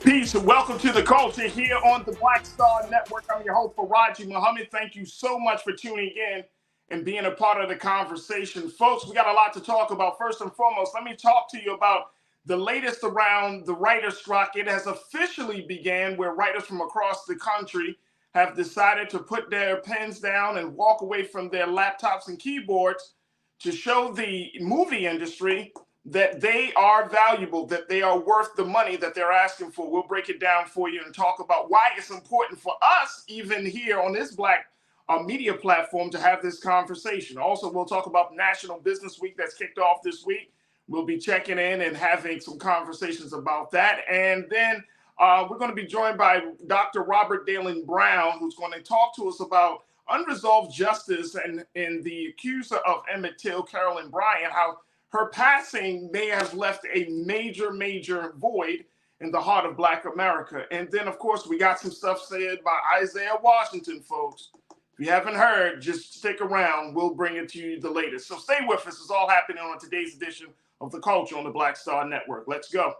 Peace and welcome to the culture here on the Black Star Network. I'm your host, Farajii. Thank you so much for tuning in and being a part of the conversation. Folks, we got a lot to talk about. First and foremost, let me talk to you about the latest around the writer's strike. It has officially began, where writers from across the country have decided to put their pens down and walk away from their laptops and keyboards to show the movie industry that they are valuable, that they are worth the money that they're asking for. We'll break it down for you and talk about why it's important for us, even here on this Black media platform, to have this conversation. Also, we'll talk about National Business Week that's kicked off this week. We'll be checking in and having some conversations about that. And then we're going to be joined by Dr. Robert Dalen Brown, who's going to talk to us about unresolved justice and the accuser of Emmett Till, Carolyn Bryant, how her passing may have left a major, major void in the heart of Black America. And then, of course, we got some stuff said by Isaiah Washington, folks. If you haven't heard, just stick around. We'll bring it to you the latest. So stay with us. It's all happening on today's edition of The Culture on the Black Star Network. Let's go.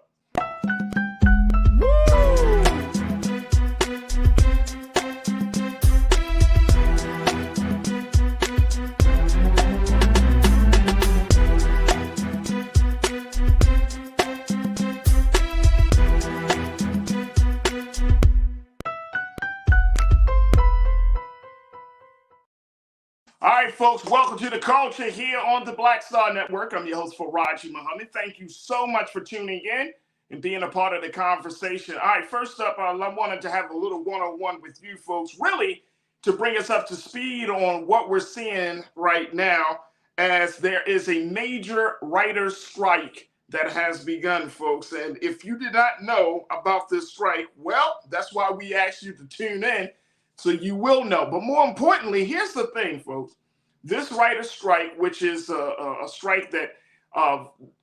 All right, folks, welcome to the culture here on the Black Star Network. I'm your host, Farajii. Thank you so much for tuning in and being a part of the conversation. All right, first up, I wanted to have a little one-on-one with you folks, really to bring us up to speed on what we're seeing right now, as there is a major writer's strike that has begun, folks. And if you did not know about this strike, well, that's why we asked you to tune in, so you will know. But more importantly, here's the thing, folks. This writer's strike, which is a strike that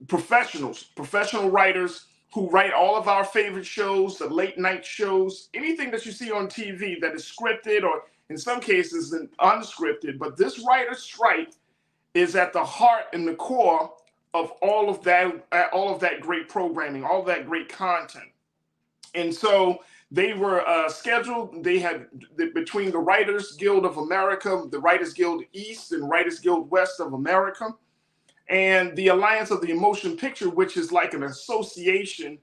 professional writers who write all of our favorite shows, the late night shows, anything that you see on TV that is scripted or in some cases unscripted, but this writer's strike is at the heart and the core of all of that great programming, all of that great content. And so they were scheduled. They had between the Writers Guild of America, the Writers Guild East and Writers Guild West of America, and the Alliance of the Motion Picture, which is like an association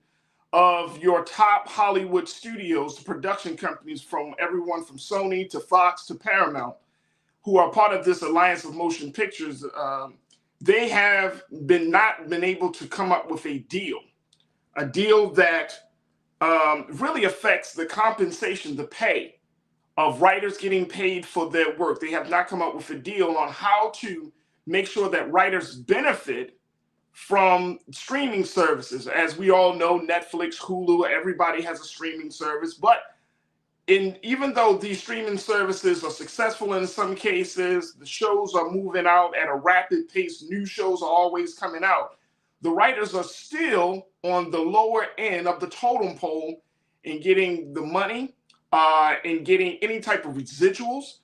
of your top Hollywood studios, production companies, from everyone from Sony to Fox to Paramount, who are part of this Alliance of Motion Pictures. They have not been able to come up with a deal that really affects the compensation, the pay of writers getting paid for their work. They have not come up with a deal on how to make sure that writers benefit from streaming services. As we all know, Netflix, Hulu, everybody has a streaming service. But even though these streaming services are successful in some cases, the shows are moving out at a rapid pace, new shows are always coming out, the writers are still on the lower end of the totem pole in getting the money and getting any type of residuals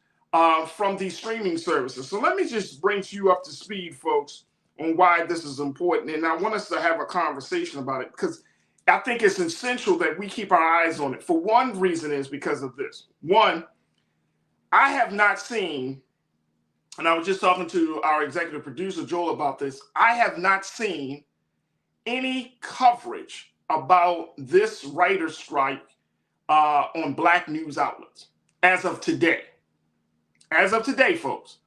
from these streaming services. So let me just bring you up to speed, folks, on why this is important. And I want us to have a conversation about it, because I think it's essential that we keep our eyes on it. For one reason is because of this. One, I have not seen, and I was just talking to our executive producer, Joel, about this, I have not seen any coverage about this writer's strike on Black news outlets as of today. As of today, folks.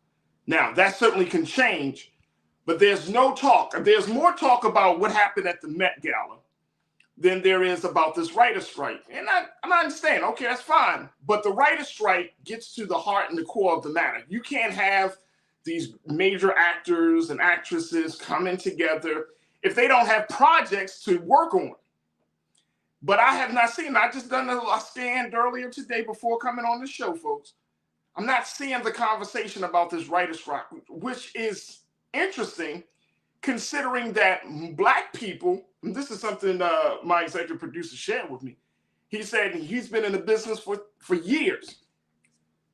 Now, that certainly can change, but there's no talk. There's more talk about what happened at the Met Gala than there is about this writer's strike. And I understand, okay, that's fine. But the writer's strike gets to the heart and the core of the matter. You can't have these major actors and actresses coming together if they don't have projects to work on. But I have not seen, I just done a scan earlier today before coming on the show, folks. I'm not seeing the conversation about this writer's strike, which is interesting, considering that Black people, and this is something my executive producer shared with me, he said he's been in the business for years,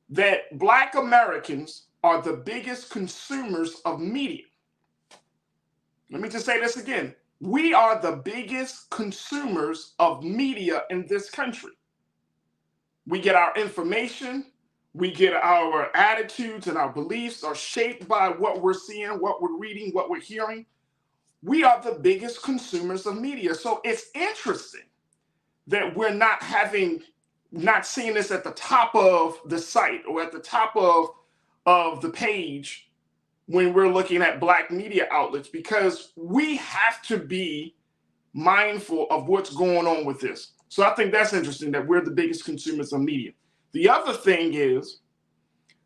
that Black Americans are the biggest consumers of media. Let me just say this again. We are the biggest consumers of media in this country. We get our information, we get our attitudes and our beliefs are shaped by what we're seeing, what we're reading, what we're hearing. We are the biggest consumers of media. So it's interesting that we're not seeing this at the top of the site or at the top of the page when we're looking at Black media outlets, because we have to be mindful of what's going on with this. So I think that's interesting that we're the biggest consumers of media. The other thing is,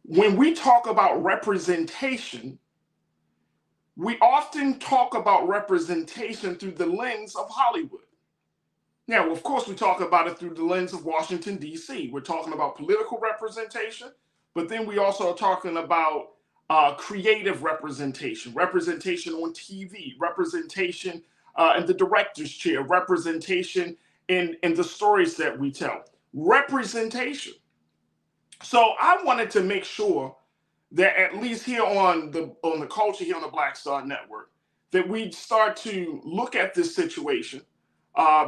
when we talk about representation, we often talk about representation through the lens of Hollywood. Now, of course, we talk about it through the lens of Washington, D.C. We're talking about political representation, but then we also are talking about creative representation, representation on TV, representation in the director's chair, representation in the stories that we tell, representation. So I wanted to make sure that at least here on the culture here on the Black Star Network, that we start to look at this situation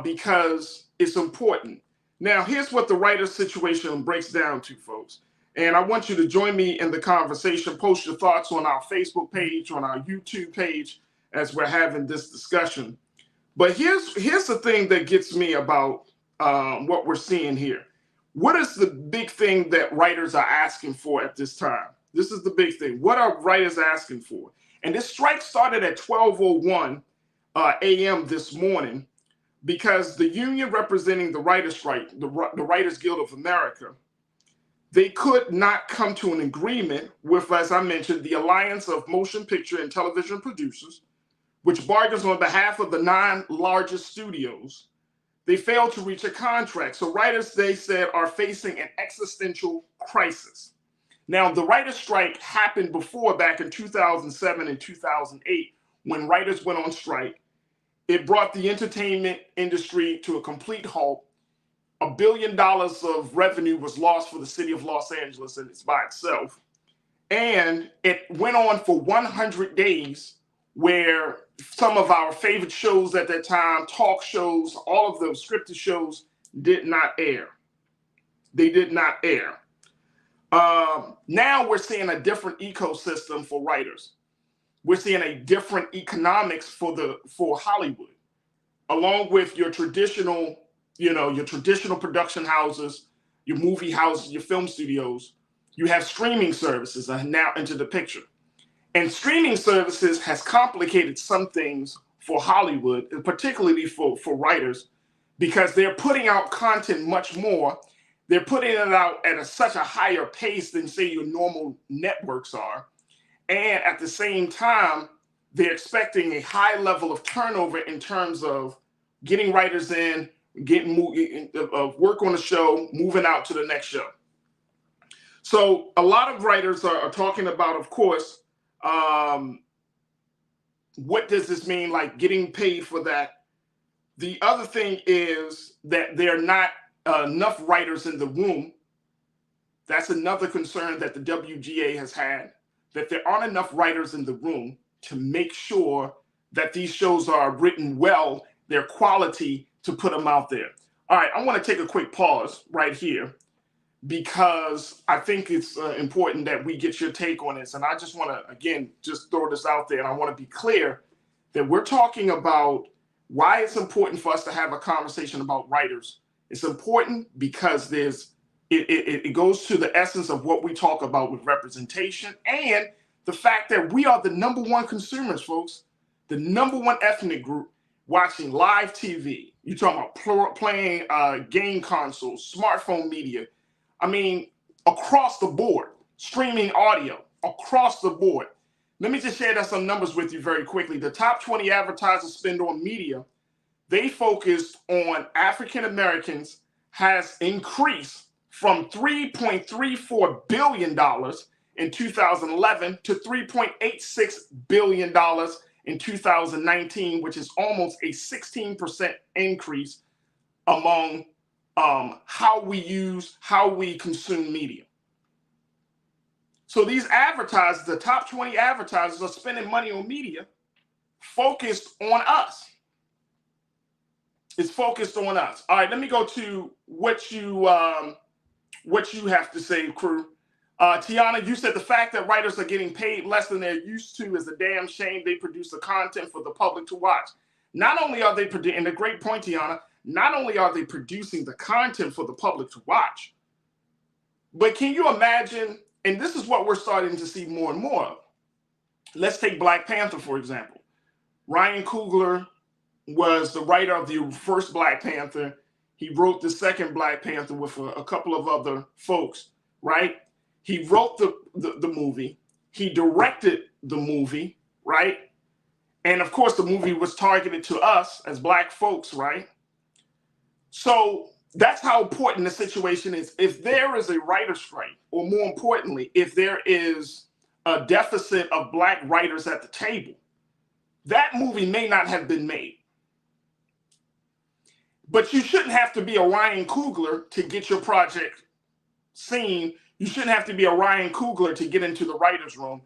because it's important. Now, here's what the writer's situation breaks down to, folks. And I want you to join me in the conversation. Post your thoughts on our Facebook page, on our YouTube page, as we're having this discussion. But here's the thing that gets me about what we're seeing here. What is the big thing that writers are asking for at this time? This is the big thing. What are writers asking for? And this strike started at 12:01 a.m. this morning because the union representing the writers' strike, the Writers Guild of America, they could not come to an agreement with, as I mentioned, the Alliance of Motion Picture and Television Producers, which bargains on behalf of the 9 largest studios. They failed to reach a contract. So writers, they said, are facing an existential crisis. Now, the writers' strike happened before, back in 2007 and 2008, when writers went on strike. It brought the entertainment industry to a complete halt. $1 billion of revenue was lost for the city of Los Angeles, and it's by itself. And it went on for 100 days, where some of our favorite shows at that time, talk shows, all of those scripted shows, did not air. They did not air. Now we're seeing a different ecosystem for writers. We're seeing a different economics for Hollywood, along with your traditional, your traditional production houses, your movie houses, your film studios. You have streaming services are now into the picture. And streaming services has complicated some things for Hollywood, and particularly for writers, because they're putting out content much more. They're putting it out at such a higher pace than, say, your normal networks are. And at the same time, they're expecting a high level of turnover in terms of getting writers in, getting work on the show, moving out to the next show. So a lot of writers are talking about, of course, what does this mean, like getting paid for that? The other thing is that there are not enough writers in the room. That's another concern that the WGA has had, that there aren't enough writers in the room to make sure that these shows are written well, their quality, to put them out there. All right, I want to take a quick pause right here, because I think it's important that we get your take on this. And I just want to, again, just throw this out there. And I want to be clear that we're talking about why it's important for us to have a conversation about writers. It's important because it goes to the essence of what we talk about with representation, and the fact that we are the number one consumers, folks, the number one ethnic group watching live TV. You're talking about playing game consoles, smartphone media. I mean, across the board, streaming audio, across the board. Let me just share some numbers with you very quickly. The top 20 advertisers spend on media, they focused on African Americans, has increased from $3.34 billion in 2011 to $3.86 billion in 2019, which is almost a 16% increase among how we consume media. So these advertisers, the top 20 advertisers, are spending money on media focused on us. It's focused on us. All right, let me go to what you have to say, crew. Tiana, you said the fact that writers are getting paid less than they're used to is a damn shame. They produce the content for the public to watch. Not only are they producing, and a great point, Tiana, not only are they producing the content for the public to watch, but can you imagine, and this is what we're starting to see more and more of. Let's take Black Panther, for example. Ryan Coogler was the writer of the first Black Panther. He wrote the second Black Panther with a couple of other folks, right? He wrote the movie. He directed the movie, right? And of course, the movie was targeted to us as Black folks, right? So that's how important the situation is. If there is a writer's strike, or more importantly, if there is a deficit of Black writers at the table, that movie may not have been made. But you shouldn't have to be a Ryan Coogler to get your project seen. You shouldn't have to be a Ryan Coogler to get into the writer's room.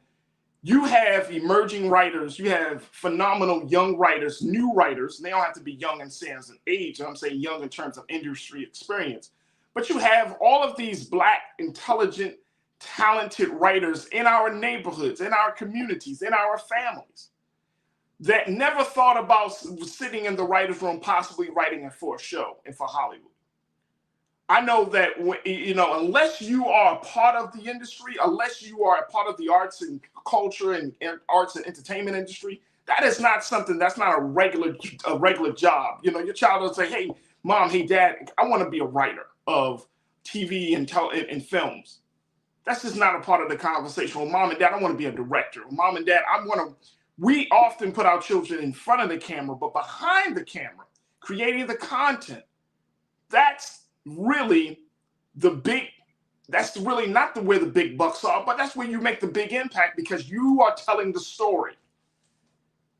You have emerging writers. You have phenomenal young writers, new writers. They don't have to be young in sense of age. I'm saying young in terms of industry experience. But you have all of these Black, intelligent, talented writers in our neighborhoods, in our communities, in our families, that never thought about sitting in the writer's room, possibly writing it for a show and for Hollywood. I know that, unless you are a part of the industry, unless you are a part of the arts and culture and arts and entertainment industry, that is not something, that's not a regular job. You know, your child will say, hey, mom, hey, dad, I want to be a writer of TV and films. That's just not a part of the conversation. Well, mom and dad, I want to be a director. Mom and dad, we often put our children in front of the camera, but behind the camera, creating the content, that's really that's really not where the big bucks are, but that's where you make the big impact, because you are telling the story.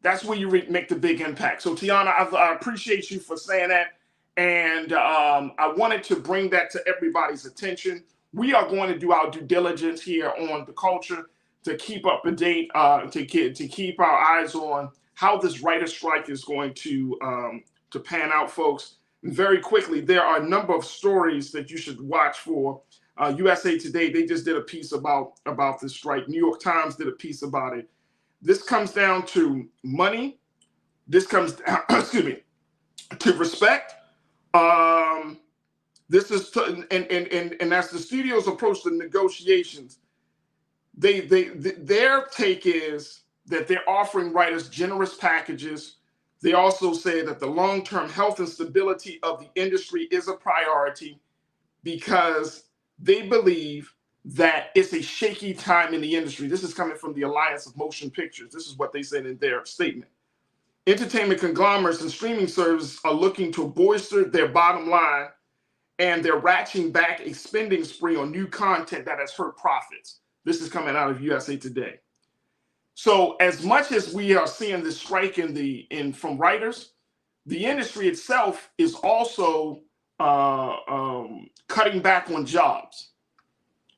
That's where you make the big impact. So Tiana, I appreciate you for saying that. And I wanted to bring that to everybody's attention. We are going to do our due diligence here on the culture to keep up to date, to keep our eyes on how this writer strike is going to pan out, folks. And very quickly, there are a number of stories that you should watch for. USA Today, they just did a piece about this strike. New York Times did a piece about it. This comes down to money. This comes down, to respect. This is and as the studios approach the negotiations, their take is that they're offering writers generous packages. They also say that the long-term health and stability of the industry is a priority, because they believe that it's a shaky time in the industry. This is coming from the Alliance of Motion Pictures. This is what they said in their statement. Entertainment conglomerates and streaming services are looking to bolster their bottom line, and they're ratcheting back a spending spree on new content that has hurt profits. This is coming out of USA Today. So as much as we are seeing this strike from writers, the industry itself is also cutting back on jobs.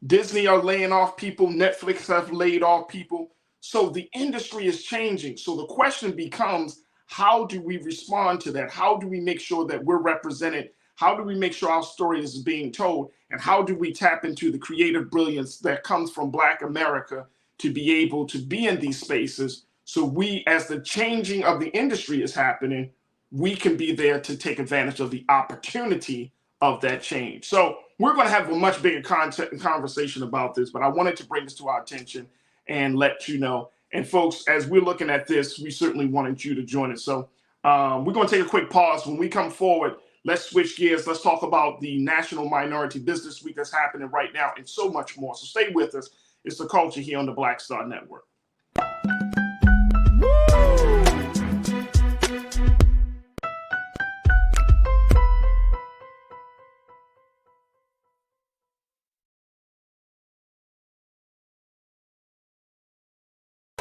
Disney are laying off people. Netflix have laid off people. So the industry is changing. So the question becomes, how do we respond to that? How do we make sure that we're represented? How do we make sure our story is being told? And how do we tap into the creative brilliance that comes from Black America to be able to be in these spaces, so we, as the changing of the industry is happening, we can be there to take advantage of the opportunity of that change. So we're going to have a much bigger conversation about this, but I wanted to bring this to our attention and let you know. And folks, as we're looking at this, we certainly wanted you to join us. So we're going to take a quick pause. When we come forward, let's switch gears. Let's talk about the National Minority Business Week that's happening right now, and so much more. So stay with us. It's the culture here on the Black Star Network.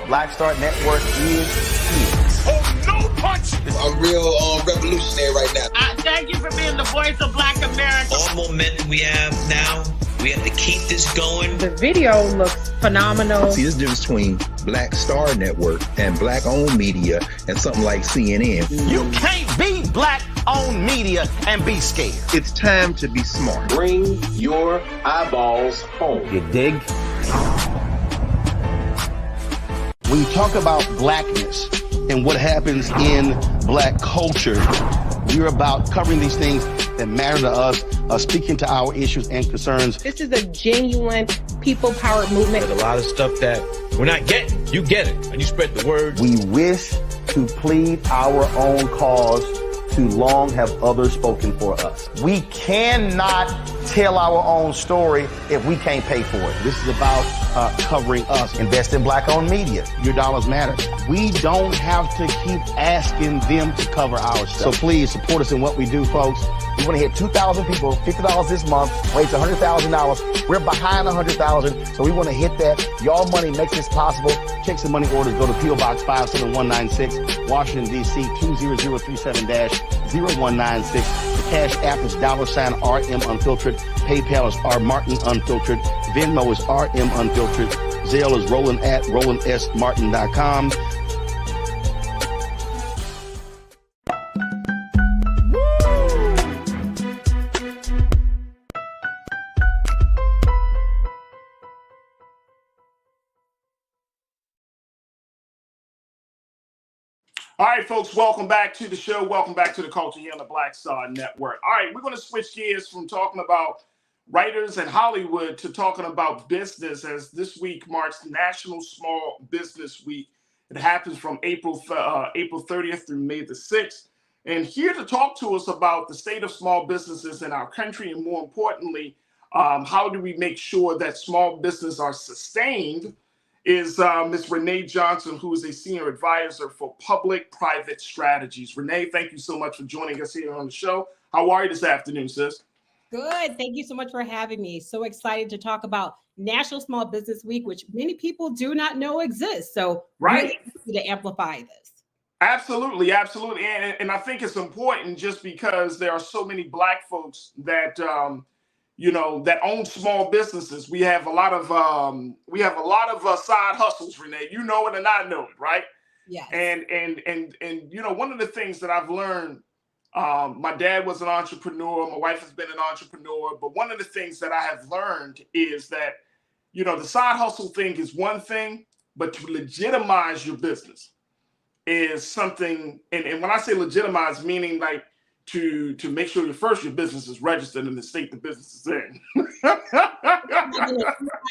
Black Star Network is here. Oh, no punch! I'm real revolutionary right now. Thank you for being the voice of Black America. All momentum we have now, we have to keep this going. The video looks phenomenal. See, there's a difference between Black Star Network and Black-owned media and something like CNN. You can't be Black own media and be scared. It's time to be smart. Bring your eyeballs home. You dig? When you talk about blackness and what happens in black culture, we're about covering these things that matter to us, speaking to our issues and concerns. This is a genuine people-powered movement. There's a lot of stuff that we're not getting. You get it, and you spread the word. We wish to plead our own cause. Too long have others spoken for us. We cannot tell our own story if we can't pay for it. This is about covering us. Invest in black-owned media. Your dollars matter. We don't have to keep asking them to cover our stuff. So please support us in what we do, folks. We want to hit 2,000 people, $50 this month, raise $100,000. We're behind 100,000, so we want to hit that. Y'all money makes this possible. Checks and money orders go to P.O. Box 57196, Washington, D.C. 20037-0196. The Cash App is $RM Unfiltered. PayPal is R Martin Unfiltered. Venmo is RM Unfiltered. Zelle is Roland at RolandSMartin.com. All right, folks, welcome back to the show. Welcome back to the culture here on the Black Star Network. All right, we're going to switch gears from talking about writers and Hollywood to talking about business, as this week marks National Small Business Week. It happens from April 30th through May the 6th. And here to talk to us about the state of small businesses in our country, and more importantly, how do we make sure that small businesses are sustained, is Ms. Renee Johnson, who is a senior advisor for public-private strategies. Renee, thank you so much for joining us here on the show. How are you this afternoon, sis? Good. Thank you so much for having me. So excited to talk about National Small Business Week, which many people do not know exists. So right, really to amplify this. Absolutely, absolutely. And I think it's important just because there are so many Black folks that that own small businesses. We have a lot of side hustles, Renee. You know it and I know it, right? Yeah. And one of the things that I've learned, my dad was an entrepreneur, my wife has been an entrepreneur, but one of the things that I have learned is that, the side hustle thing is one thing, but to legitimize your business is something, and when I say legitimize, meaning like to make sure your business is registered in the state the business is in. Having an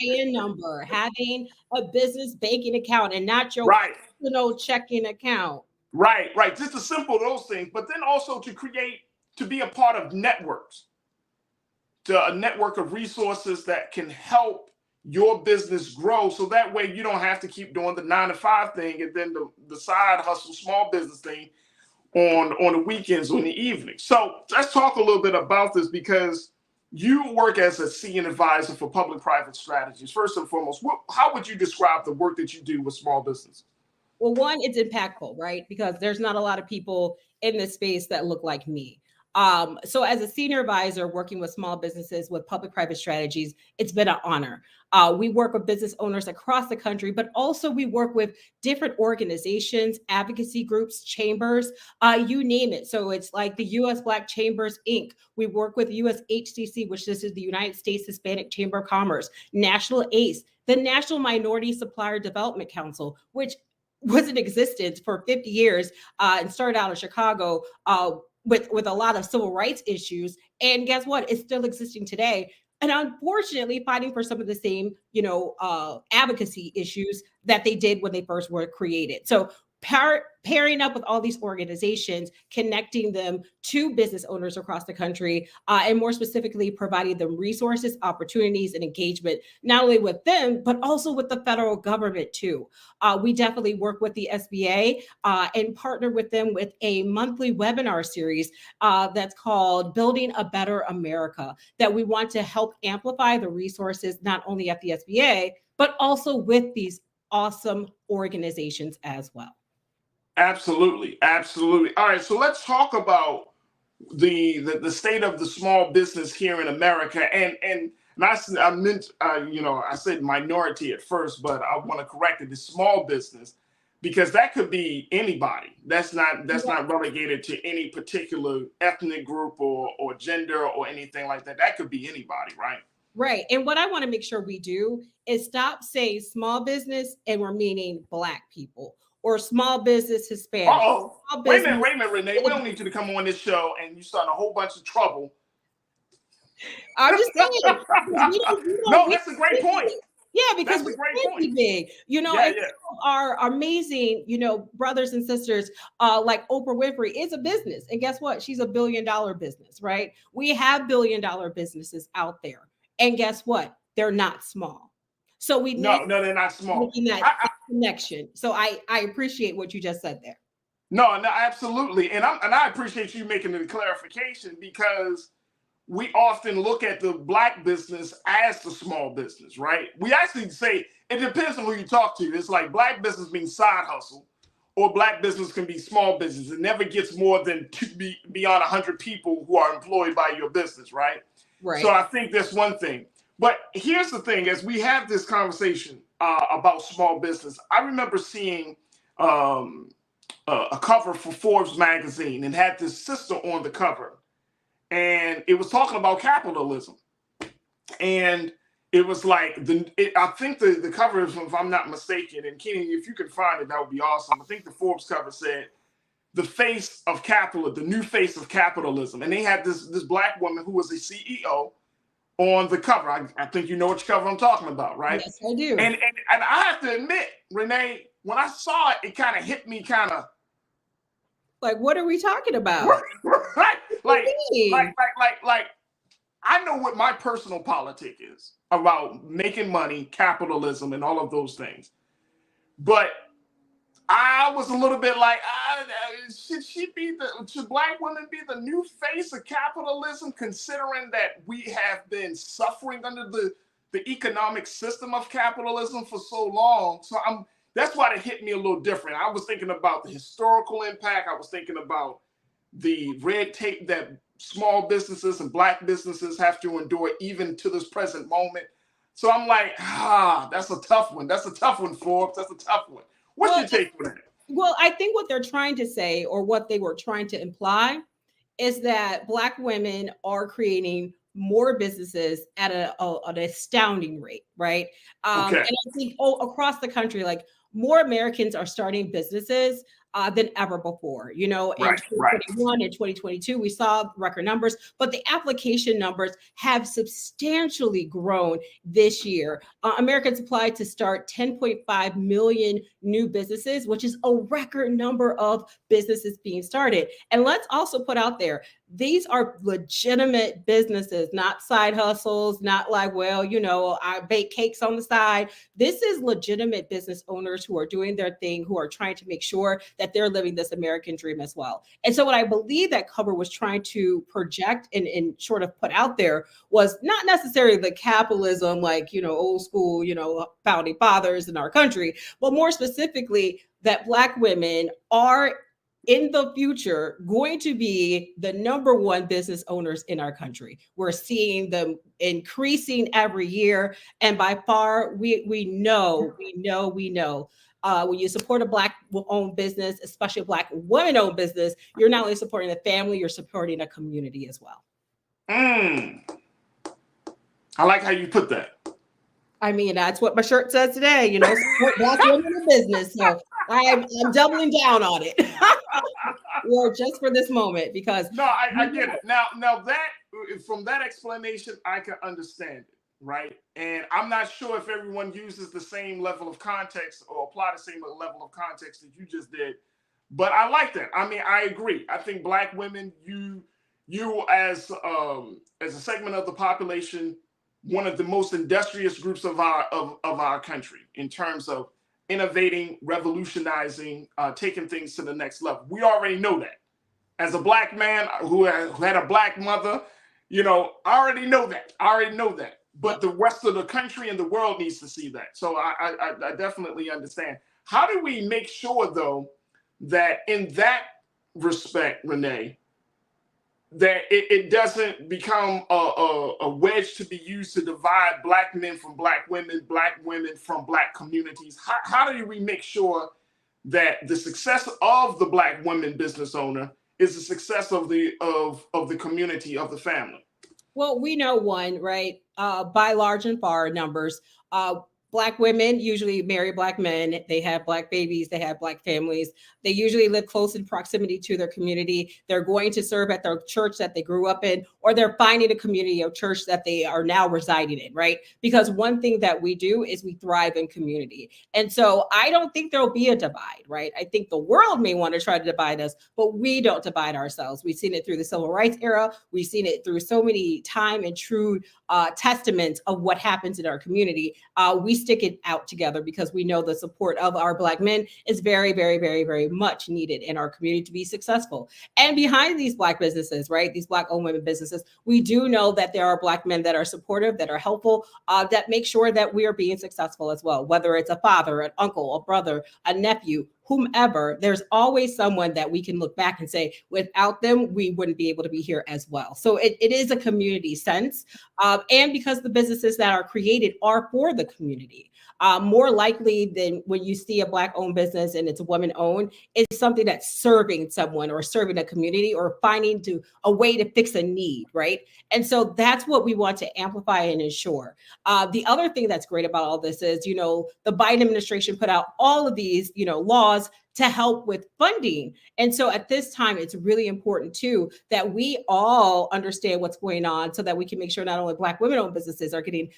EIN number, having a business banking account, and not your personal checking account. Right. Just a simple those things, but then also to be a part of networks, to a network of resources that can help your business grow, so that way you don't have to keep doing the 9-to-5 thing and then the side hustle small business thing on the weekends, on the evening. So let's talk a little bit about this, because you work as a senior advisor for public-private strategies. First and foremost, how would you describe the work that you do with small business? Well, one, it's impactful, right? Because there's not a lot of people in this space that look like me. So as a senior advisor working with small businesses with public-private strategies, it's been an honor. We work with business owners across the country, but also we work with different organizations, advocacy groups, chambers, you name it. So it's like the U.S. Black Chambers, Inc. We work with USHCC, which this is the United States Hispanic Chamber of Commerce, National ACE, the National Minority Supplier Development Council, which was in existence for 50 years and started out in Chicago with a lot of civil rights issues. And guess what? It's still existing today. And unfortunately, fighting for some of the same, advocacy issues that they did when they first were created. So pairing up with all these organizations, connecting them to business owners across the country, and more specifically, providing them resources, opportunities, and engagement, not only with them, but also with the federal government too. We definitely work with the SBA and partner with them with a monthly webinar series that's called Building a Better America, that we want to help amplify the resources, not only at the SBA, but also with these awesome organizations as well. Absolutely. All right, so let's talk about the state of the small business here in America. And I meant, I said minority at first, but I want to correct it. It's small business. because that could be anybody. That's not relegated to any particular ethnic group or gender or anything like that. That could be anybody, right? Right. And what I want to make sure we do is stop saying small business and we're meaning Black people or small business Hispanic. Uh-oh. Wait a minute, Renee. We don't need you to come on this show and you start a whole bunch of trouble. I'm just saying. No, that's a great point. Yeah, because we're really big, and our amazing, brothers and sisters, like Oprah Winfrey is a business. And guess what? She's $1 billion business, right? We have $1 billion businesses out there. And guess what? They're not small. So we no, they're not small. Making that connection. So I appreciate what you just said there. No, absolutely. And I appreciate you making the clarification, because we often look at the Black business as the small business, right? We actually say it depends on who you talk to. It's like Black business means side hustle, or Black business can be small business. It never gets more than beyond 100 people who are employed by your business, right? Right. So I think that's one thing. But here's the thing: as we have this conversation about small business, I remember seeing a cover for Forbes magazine and had this sister on the cover. And it was talking about capitalism. And it was like, I think the cover is, if I'm not mistaken, and Kenny, if you can find it, that would be awesome. I think the Forbes cover said, the face of capital, the new face of capitalism. And they had this Black woman who was a CEO on the cover. I think you know which cover I'm talking about, right? Yes, I do. And I have to admit, Renee, when I saw it, it kind of hit me like, what are we talking about? Right. Like, I know what my personal politic is about making money, capitalism, and all of those things. But I was a little bit like, should Black women be the new face of capitalism, considering that we have been suffering under the economic system of capitalism for so long? So that's why it hit me a little different. I was thinking about the historical impact. I was thinking about the red tape that small businesses and Black businesses have to endure even to this present moment. So I'm like, that's a tough one. That's a tough one, Forbes. That's a tough one. What's your take on that? Well, I think what they're trying to say, or what they were trying to imply, is that Black women are creating more businesses at an astounding rate, right? Okay. And I think across the country, like, more Americans are starting businesses than ever before. In 2021 and 2022, we saw record numbers, but the application numbers have substantially grown this year. Americans applied to start 10.5 million new businesses, which is a record number of businesses being started. And let's also put out there, these are legitimate businesses, not side hustles, not like, I bake cakes on the side. This is legitimate business owners who are doing their thing, who are trying to make sure that they're living this American dream as well. And so what I believe that cover was trying to project and sort of put out there was not necessarily the capitalism, like, old school, founding fathers in our country, but more specifically that Black women are in the future going to be the number one business owners in our country. We're seeing them increasing every year. And by far, we know, when you support a Black-owned business, especially a Black women-owned business, you're not only supporting a family, you're supporting a community as well. I like how you put that. I mean, that's what my shirt says today, support Black women in business. So I'm doubling down on it. Or just for this moment, because no, I get it. Now that from that explanation, I can understand it, right? And I'm not sure if everyone uses the same level of context or apply the same level of context that you just did, but I like that. I mean, I agree. I think Black women, you as a segment of the population, one of the most industrious groups of our country in terms of innovating, revolutionizing, taking things to the next level. We already know that. As a Black man who had a Black mother, I already know that. But the rest of the country and the world needs to see that. So I definitely understand. How do we make sure, though, that in that respect, Renee, that it doesn't become a wedge to be used to divide Black men from Black women from Black communities? How do we make sure that the success of the Black women business owner is the success of the community, of the family? Well, we know one, right? By large and far numbers, Black women usually marry Black men. They have Black babies. They have Black families. They usually live close in proximity to their community. They're going to serve at their church that they grew up in, or they're finding a community or church that they are now residing in, right? Because one thing that we do is we thrive in community. And so I don't think there'll be a divide, right? I think the world may want to try to divide us, but we don't divide ourselves. We've seen it through the civil rights era. We've seen it through so many time and true testaments of what happens in our community. We stick it out together because we know the support of our Black men is very, very, very, very much needed in our community to be successful. And behind these Black businesses, right, these Black-owned women businesses, we do know that there are Black men that are supportive, that are helpful, that make sure that we are being successful as well. Whether it's a father, an uncle, a brother, a nephew, whomever, there's always someone that we can look back and say, without them, we wouldn't be able to be here as well. So it is a community sense. And because the businesses that are created are for the community. More likely than when you see a Black-owned business and it's a woman-owned, it's something that's serving someone or serving a community or finding a way to fix a need, right? And so that's what we want to amplify and ensure. The other thing that's great about all this is, the Biden administration put out all of these, laws to help with funding. And so at this time, it's really important too that we all understand what's going on so that we can make sure not only Black women-owned businesses are getting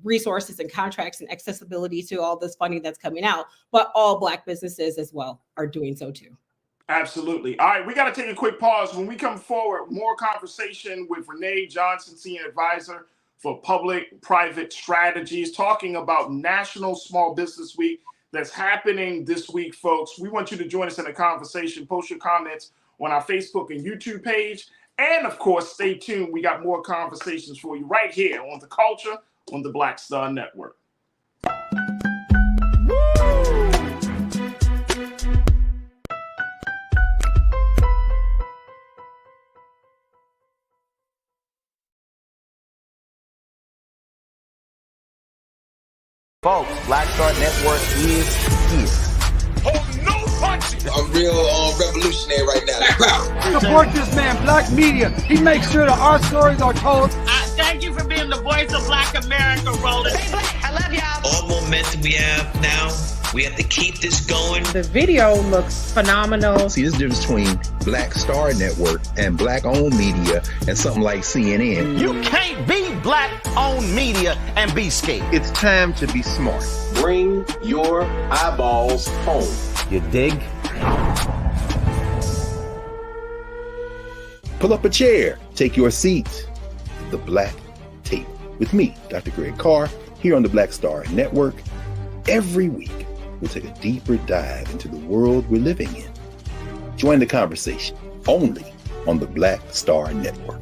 resources and contracts and accessibility to all this funding that's coming out, but all Black businesses as well are doing so too. Absolutely. All right, we got to take a quick pause. When we come forward, more conversation with Renee Johnson, Senior Advisor for Public-Private Strategies, talking about National Small Business Week that's happening this week, folks. We want you to join us in the conversation. Post your comments on our Facebook and YouTube page. And of course, stay tuned. We got more conversations for you right here on The Culture on the Black Star Network. Folks, Black Star Network is here. Oh, no punches! I'm real revolutionary right now. Support this man, Black Media. He makes sure that our stories are told. Thank you for being the voice of Black America, Roland. Stay Black. I love y'all. All momentum we have now, we have to keep this going. The video looks phenomenal. See, there's a difference between Black Star Network and Black-owned media and something like CNN. You can't be Black-owned media and be scared. It's time to be smart. Bring your eyeballs home. You dig? Pull up a chair. Take your seat. The Black Tape. With me, Dr. Greg Carr, here on the Black Star Network. Every week, we'll take a deeper dive into the world we're living in. Join the conversation only on the Black Star Network.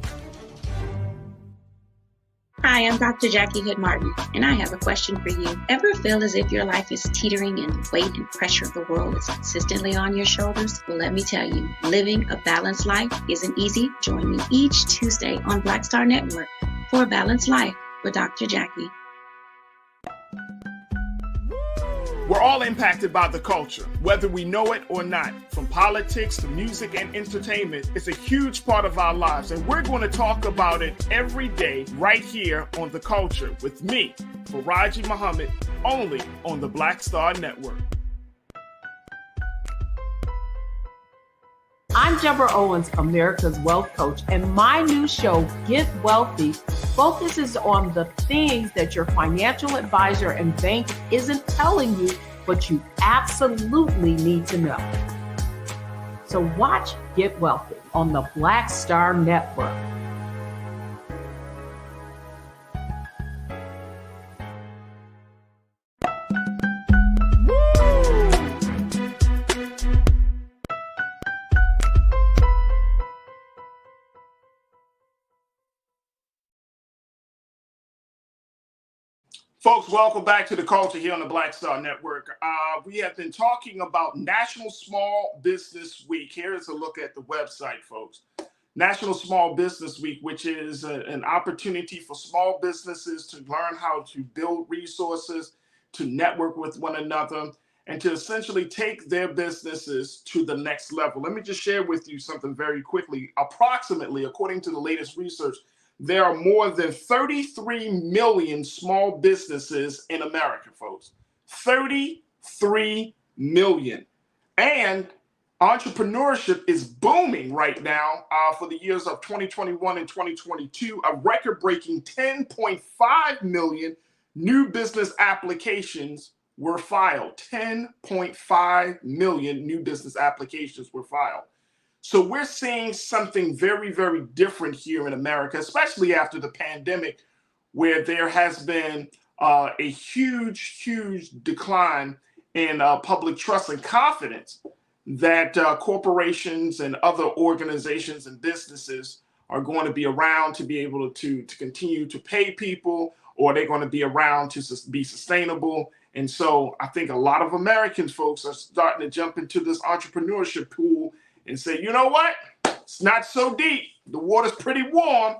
Hi, I'm Dr. Jackie Hood Martin, and I have a question for you. Ever feel as if your life is teetering and the weight and pressure of the world is consistently on your shoulders? Well, let me tell you, living a balanced life isn't easy. Join me each Tuesday on Black Star Network for a Balanced Life with Dr. Jackie. We're all impacted by the culture, whether we know it or not. From politics to music and entertainment, it's a huge part of our lives, and we're going to talk about it every day right here on The Culture with me, Farajii Muhammad, only on the Black Star Network. I'm Deborah Owens, America's Wealth Coach, and my new show, Get Wealthy, focuses on the things that your financial advisor and bank isn't telling you, but you absolutely need to know. So watch Get Wealthy on the Black Star Network. Folks, welcome back to The Culture here on the Black Star Network. We have been talking about National Small Business Week. Here is a look at the website, folks. National Small Business Week, which is an opportunity for small businesses to learn how to build resources, to network with one another, and to essentially take their businesses to the next level. Let me just share with you something very quickly. Approximately, according to the latest research, there are more than 33 million small businesses in America, folks. 33 million. And entrepreneurship is booming right now for the years of 2021 and 2022. A record-breaking 10.5 million new business applications were filed. 10.5 million new business applications were filed. So we're seeing something very, very different here in America, especially after the pandemic, where there has been a huge, huge decline in public trust and confidence that corporations and other organizations and businesses are going to be around to be able to continue to pay people, or they're going to be around to be sustainable. And so I think a lot of Americans, folks, are starting to jump into this entrepreneurship pool and say, you know what? It's not so deep. The water's pretty warm,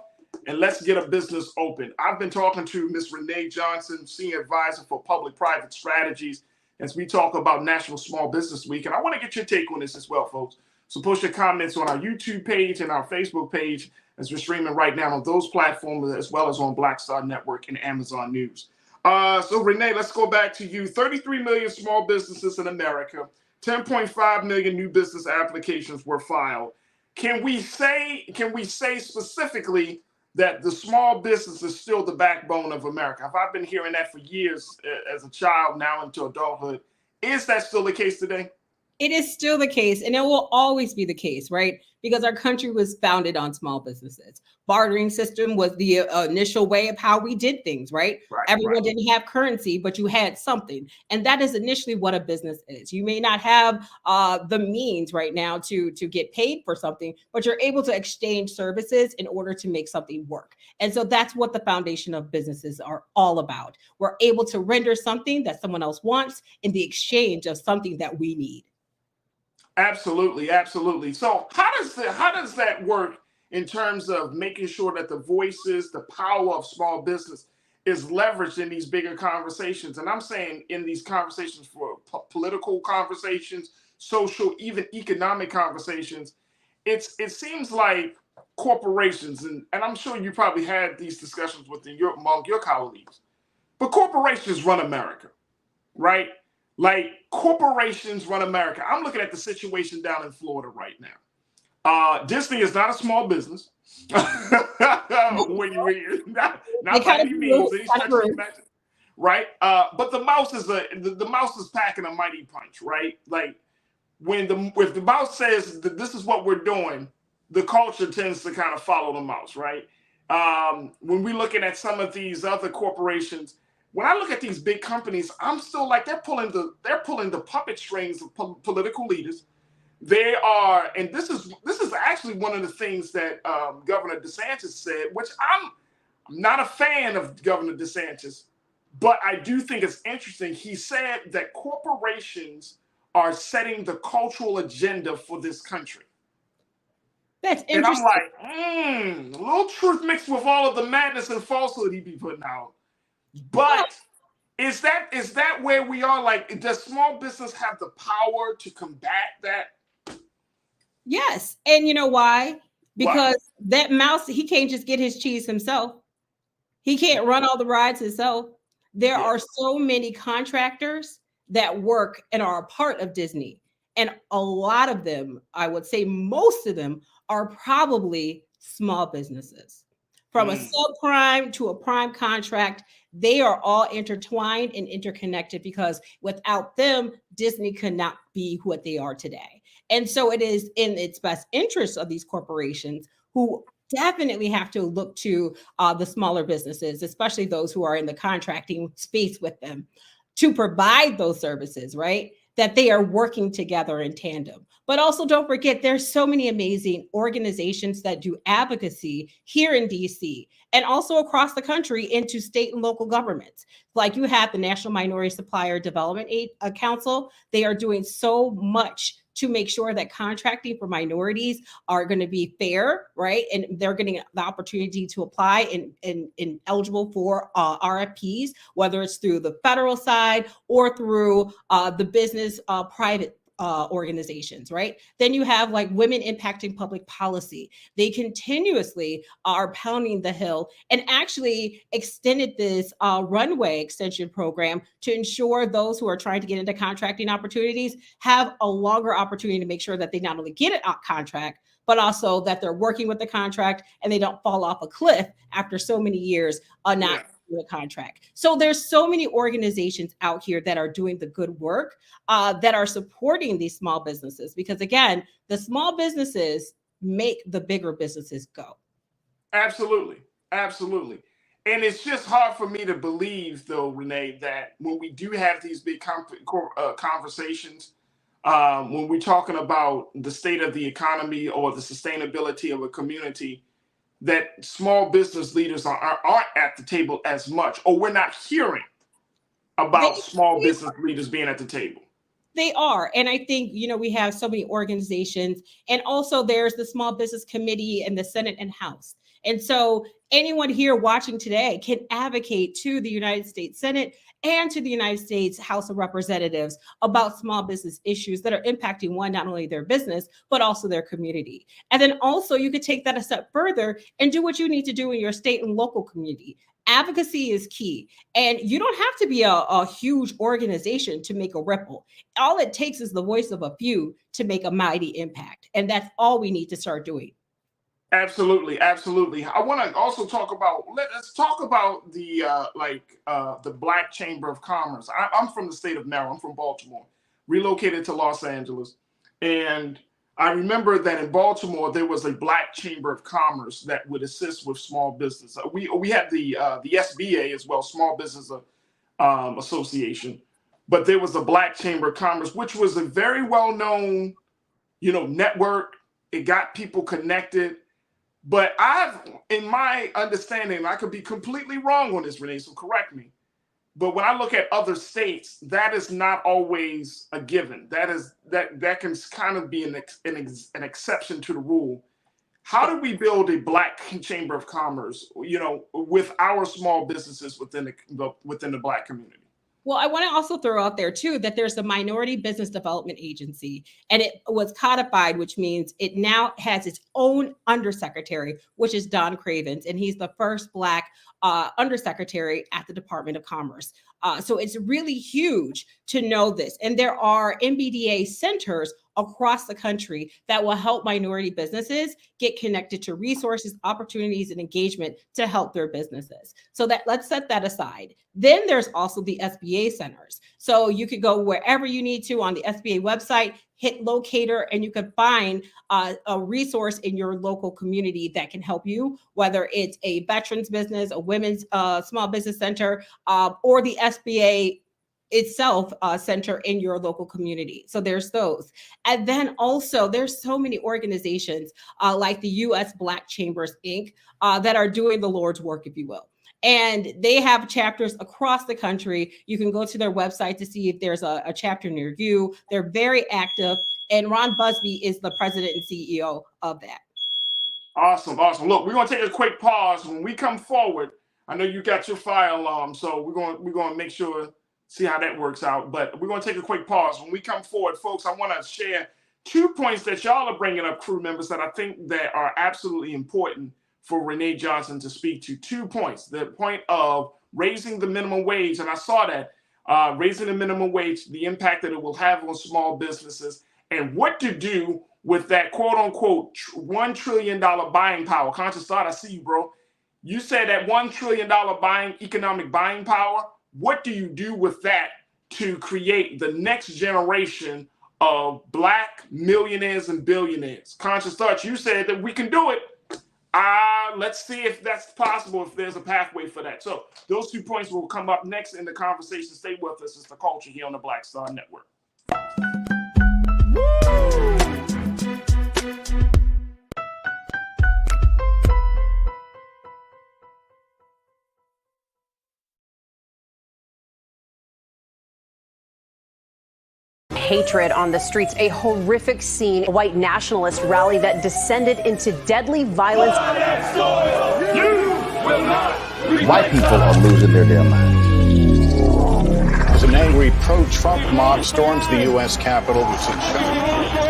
and let's get a business open. I've been talking to Ms. Renee Johnson, Senior Advisor for Public-Private Strategies, as we talk about National Small Business Week. And I want to get your take on this as well, folks. So post your comments on our YouTube page and our Facebook page, as we're streaming right now on those platforms, as well as on Black Star Network and Amazon News. So Renee, let's go back to you. 33 million small businesses in America, 10.5 million new business applications were filed. Can we say specifically that the small business is still the backbone of America? I've been hearing that for years as a child, now into adulthood. Is that still the case today? It is still the case, and it will always be the case, right? Because our country was founded on small businesses. Bartering system was the initial way of how we did things, right? Everyone didn't have currency, but you had something. And that is initially what a business is. You may not have the means right now to get paid for something, but you're able to exchange services in order to make something work. And so that's what the foundation of businesses are all about. We're able to render something that someone else wants in the exchange of something that we need. Absolutely, absolutely. So how does that work in terms of making sure that the voices, the power of small business is leveraged in these bigger conversations? And I'm saying in these conversations for political conversations, social, even economic conversations, it seems like corporations, and I'm sure you probably had these discussions among your colleagues, but corporations run America, right? Like corporations run America. I'm looking at the situation down in Florida right now. Disney is not a small business. when you not by any means, right? But the mouse is packing a mighty punch, right? Like if the mouse says that this is what we're doing, the culture tends to kind of follow the mouse, right? When we're looking at some of these other corporations, when I look at these big companies, I'm still like they're pulling the puppet strings of political leaders. They are, and this is actually one of the things that Governor DeSantis said, which I'm not a fan of Governor DeSantis, but I do think it's interesting. He said that corporations are setting the cultural agenda for this country. That's interesting. And I'm like, a little truth mixed with all of the madness and falsehood he be putting out. But is that where we are? Like, does small business have the power to combat that? Yes. And you know why? Because that mouse, he can't just get his cheese himself. He can't run all the rides himself. There are so many contractors that work and are a part of Disney. And a lot of them, I would say most of them, are probably small businesses. From a subprime to a prime contract, they are all intertwined and interconnected, because without them, Disney could not be what they are today. And so it is in its best interest of these corporations, who definitely have to look to the smaller businesses, especially those who are in the contracting space with them, to provide those services, right? That they are working together in tandem. But also don't forget, there's so many amazing organizations that do advocacy here in DC and also across the country into state and local governments. Like you have the National Minority Supplier Development Council. They are doing so much to make sure that contracting for minorities are going to be fair, right? And they're getting the opportunity to apply and eligible for RFPs, whether it's through the federal side or through the business private organizations, right? Then you have like women impacting public policy. They continuously are pounding the hill and actually extended this runway extension program to ensure those who are trying to get into contracting opportunities have a longer opportunity to make sure that they not only get a contract, but also that they're working with the contract and they don't fall off a cliff after so many years not a contract. So there's so many organizations out here that are doing the good work, that are supporting these small businesses, because again, the small businesses make the bigger businesses go. Absolutely. Absolutely. And it's just hard for me to believe, though, Renee, that when we do have these big conversations, when we're talking about the state of the economy or the sustainability of a community, that small business leaders aren't at the table as much, or we're not hearing about small business leaders being at the table. They are. And I think, we have so many organizations, and also there's the Small Business Committee in the Senate and House. And so anyone here watching today can advocate to the United States Senate and to the United States House of Representatives about small business issues that are impacting not only their business, but also their community. And then also you could take that a step further and do what you need to do in your state and local community. Advocacy is key. And you don't have to be a huge organization to make a ripple. All it takes is the voice of a few to make a mighty impact. And that's all we need to start doing. Absolutely, absolutely. I want to also talk about, let's talk about the Black Chamber of Commerce. I'm from the state of Maryland. I'm from Baltimore, relocated to Los Angeles. And I remember that in Baltimore, there was a Black Chamber of Commerce that would assist with small business. We had the SBA as well, Small Business Association, but there was a Black Chamber of Commerce, which was a very well-known, network. It got people connected. But in my understanding, I could be completely wrong on this, Renee, so correct me. But when I look at other states, that is not always a given. That can kind of be an exception to the rule. How do we build a Black Chamber of Commerce, with our small businesses within the Black community? Well, I want to also throw out there, too, that there's a Minority Business Development Agency, and it was codified, which means it now has its own undersecretary, which is Don Cravens, and he's the first Black undersecretary at the Department of Commerce. So it's really huge to know this. And there are MBDA centers across the country that will help minority businesses get connected to resources, opportunities, and engagement to help their businesses. So let's set that aside. Then there's also the SBA centers. So you could go wherever you need to on the SBA website, hit locator, and you can find a resource in your local community that can help you, whether it's a veterans business, a women's small business center, or the SBA itself center in your local community. So there's those. And then also there's so many organizations like the U.S. Black Chambers, Inc. That are doing the Lord's work, if you will. And they have chapters across the country. You can go to their website to see if there's a chapter near you. They're very active. And Ron Busby is the president and CEO of that. Awesome. Look, we're going to take a quick pause. When we come forward, I know you got your fire alarm, so we're going to make sure, see how that works out. But we're going to take a quick pause. When we come forward, folks, I want to share 2 points that y'all are bringing up, crew members, that I think that are absolutely important for Renee Johnson to speak to. 2 points. The point of raising the minimum wage, and I saw that, raising the minimum wage, the impact that it will have on small businesses, and what to do with that quote-unquote $1 trillion buying power. Conscious Thought, I see you, bro. You said that $1 trillion economic buying power. What do you do with that to create the next generation of Black millionaires and billionaires? Conscious Thought, you said that we can do it. Let's see if that's possible, if there's a pathway for that. So those 2 points will come up next in the conversation. Stay with us. It's The Culture here on the Black Star Network. hatred on the streets. A horrific scene, a white nationalist rally that descended into deadly violence. White people are losing their damn minds. As an angry pro-Trump mob storms the U.S. Capitol,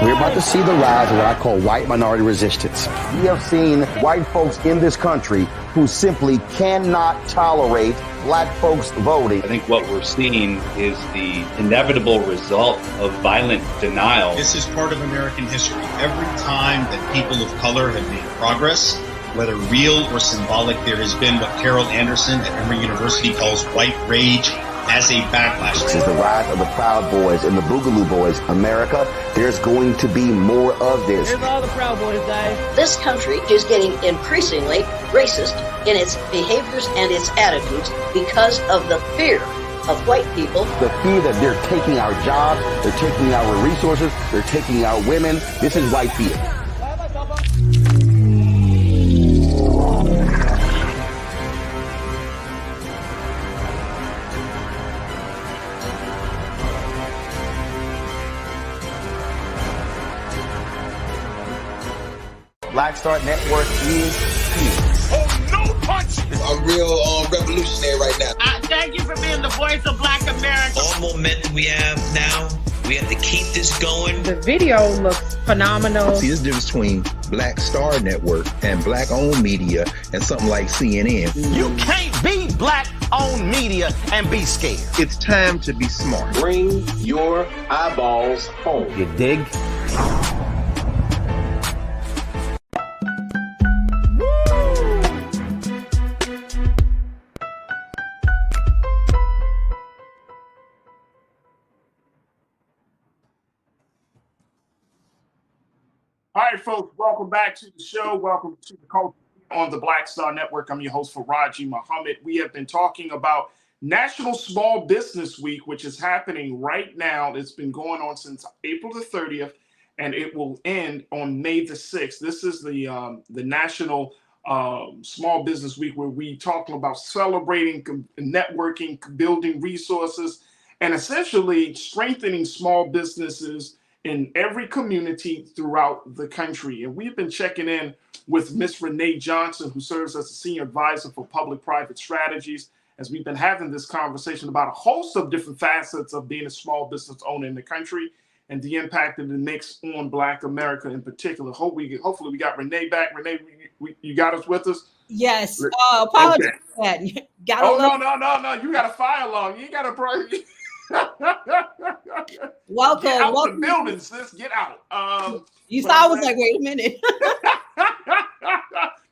we're about to see the rise of what I call white minority resistance. We have seen white folks in this country who simply cannot tolerate black folks voting. I think what we're seeing is the inevitable result of violent denial. This is part of American history. Every time that people of color have made progress, whether real or symbolic, there has been what Carol Anderson at Emory University calls white rage as a backlash. This is the rise of the Proud Boys and the Boogaloo Boys. America, there's going to be more of this. Here's all the Proud Boys, guys. This country is getting increasingly racist in its behaviors and its attitudes because of the fear of white people. The fear that they're taking our jobs, they're taking our resources, they're taking our women. This is white fear. Black Star Network is here. Oh, no punch! I'm real revolutionary right now. Thank you for being the voice of Black America. All momentum we have now, we have to keep this going. The video looks phenomenal. See, there's a difference between Black Star Network and black-owned media and something like CNN. You can't be black-owned media and be scared. It's time to be smart. Bring your eyeballs home. You dig? All right, folks, welcome back to the show. Welcome to the Culture on the Black Star Network. I'm your host, Farajii Muhammad. We have been talking about National Small Business Week, which is happening right now. It's been going on since April the 30th, and it will end on May the 6th. This is the National Small Business Week, where we talk about celebrating, networking, building resources, and essentially strengthening small businesses in every community throughout the country. And we've been checking in with Miss Renee Johnson, who serves as a senior advisor for public-private strategies, as we've been having this conversation about a host of different facets of being a small business owner in the country and the impact that it makes on Black America in particular. Hopefully we got Renee back. Renee, you got us with us? Yes. Apologies for that. No. You got a fire alarm. You ain't got a pray. Welcome. Get out welcome. the building, sis. Get out. You saw I was like, wait a minute.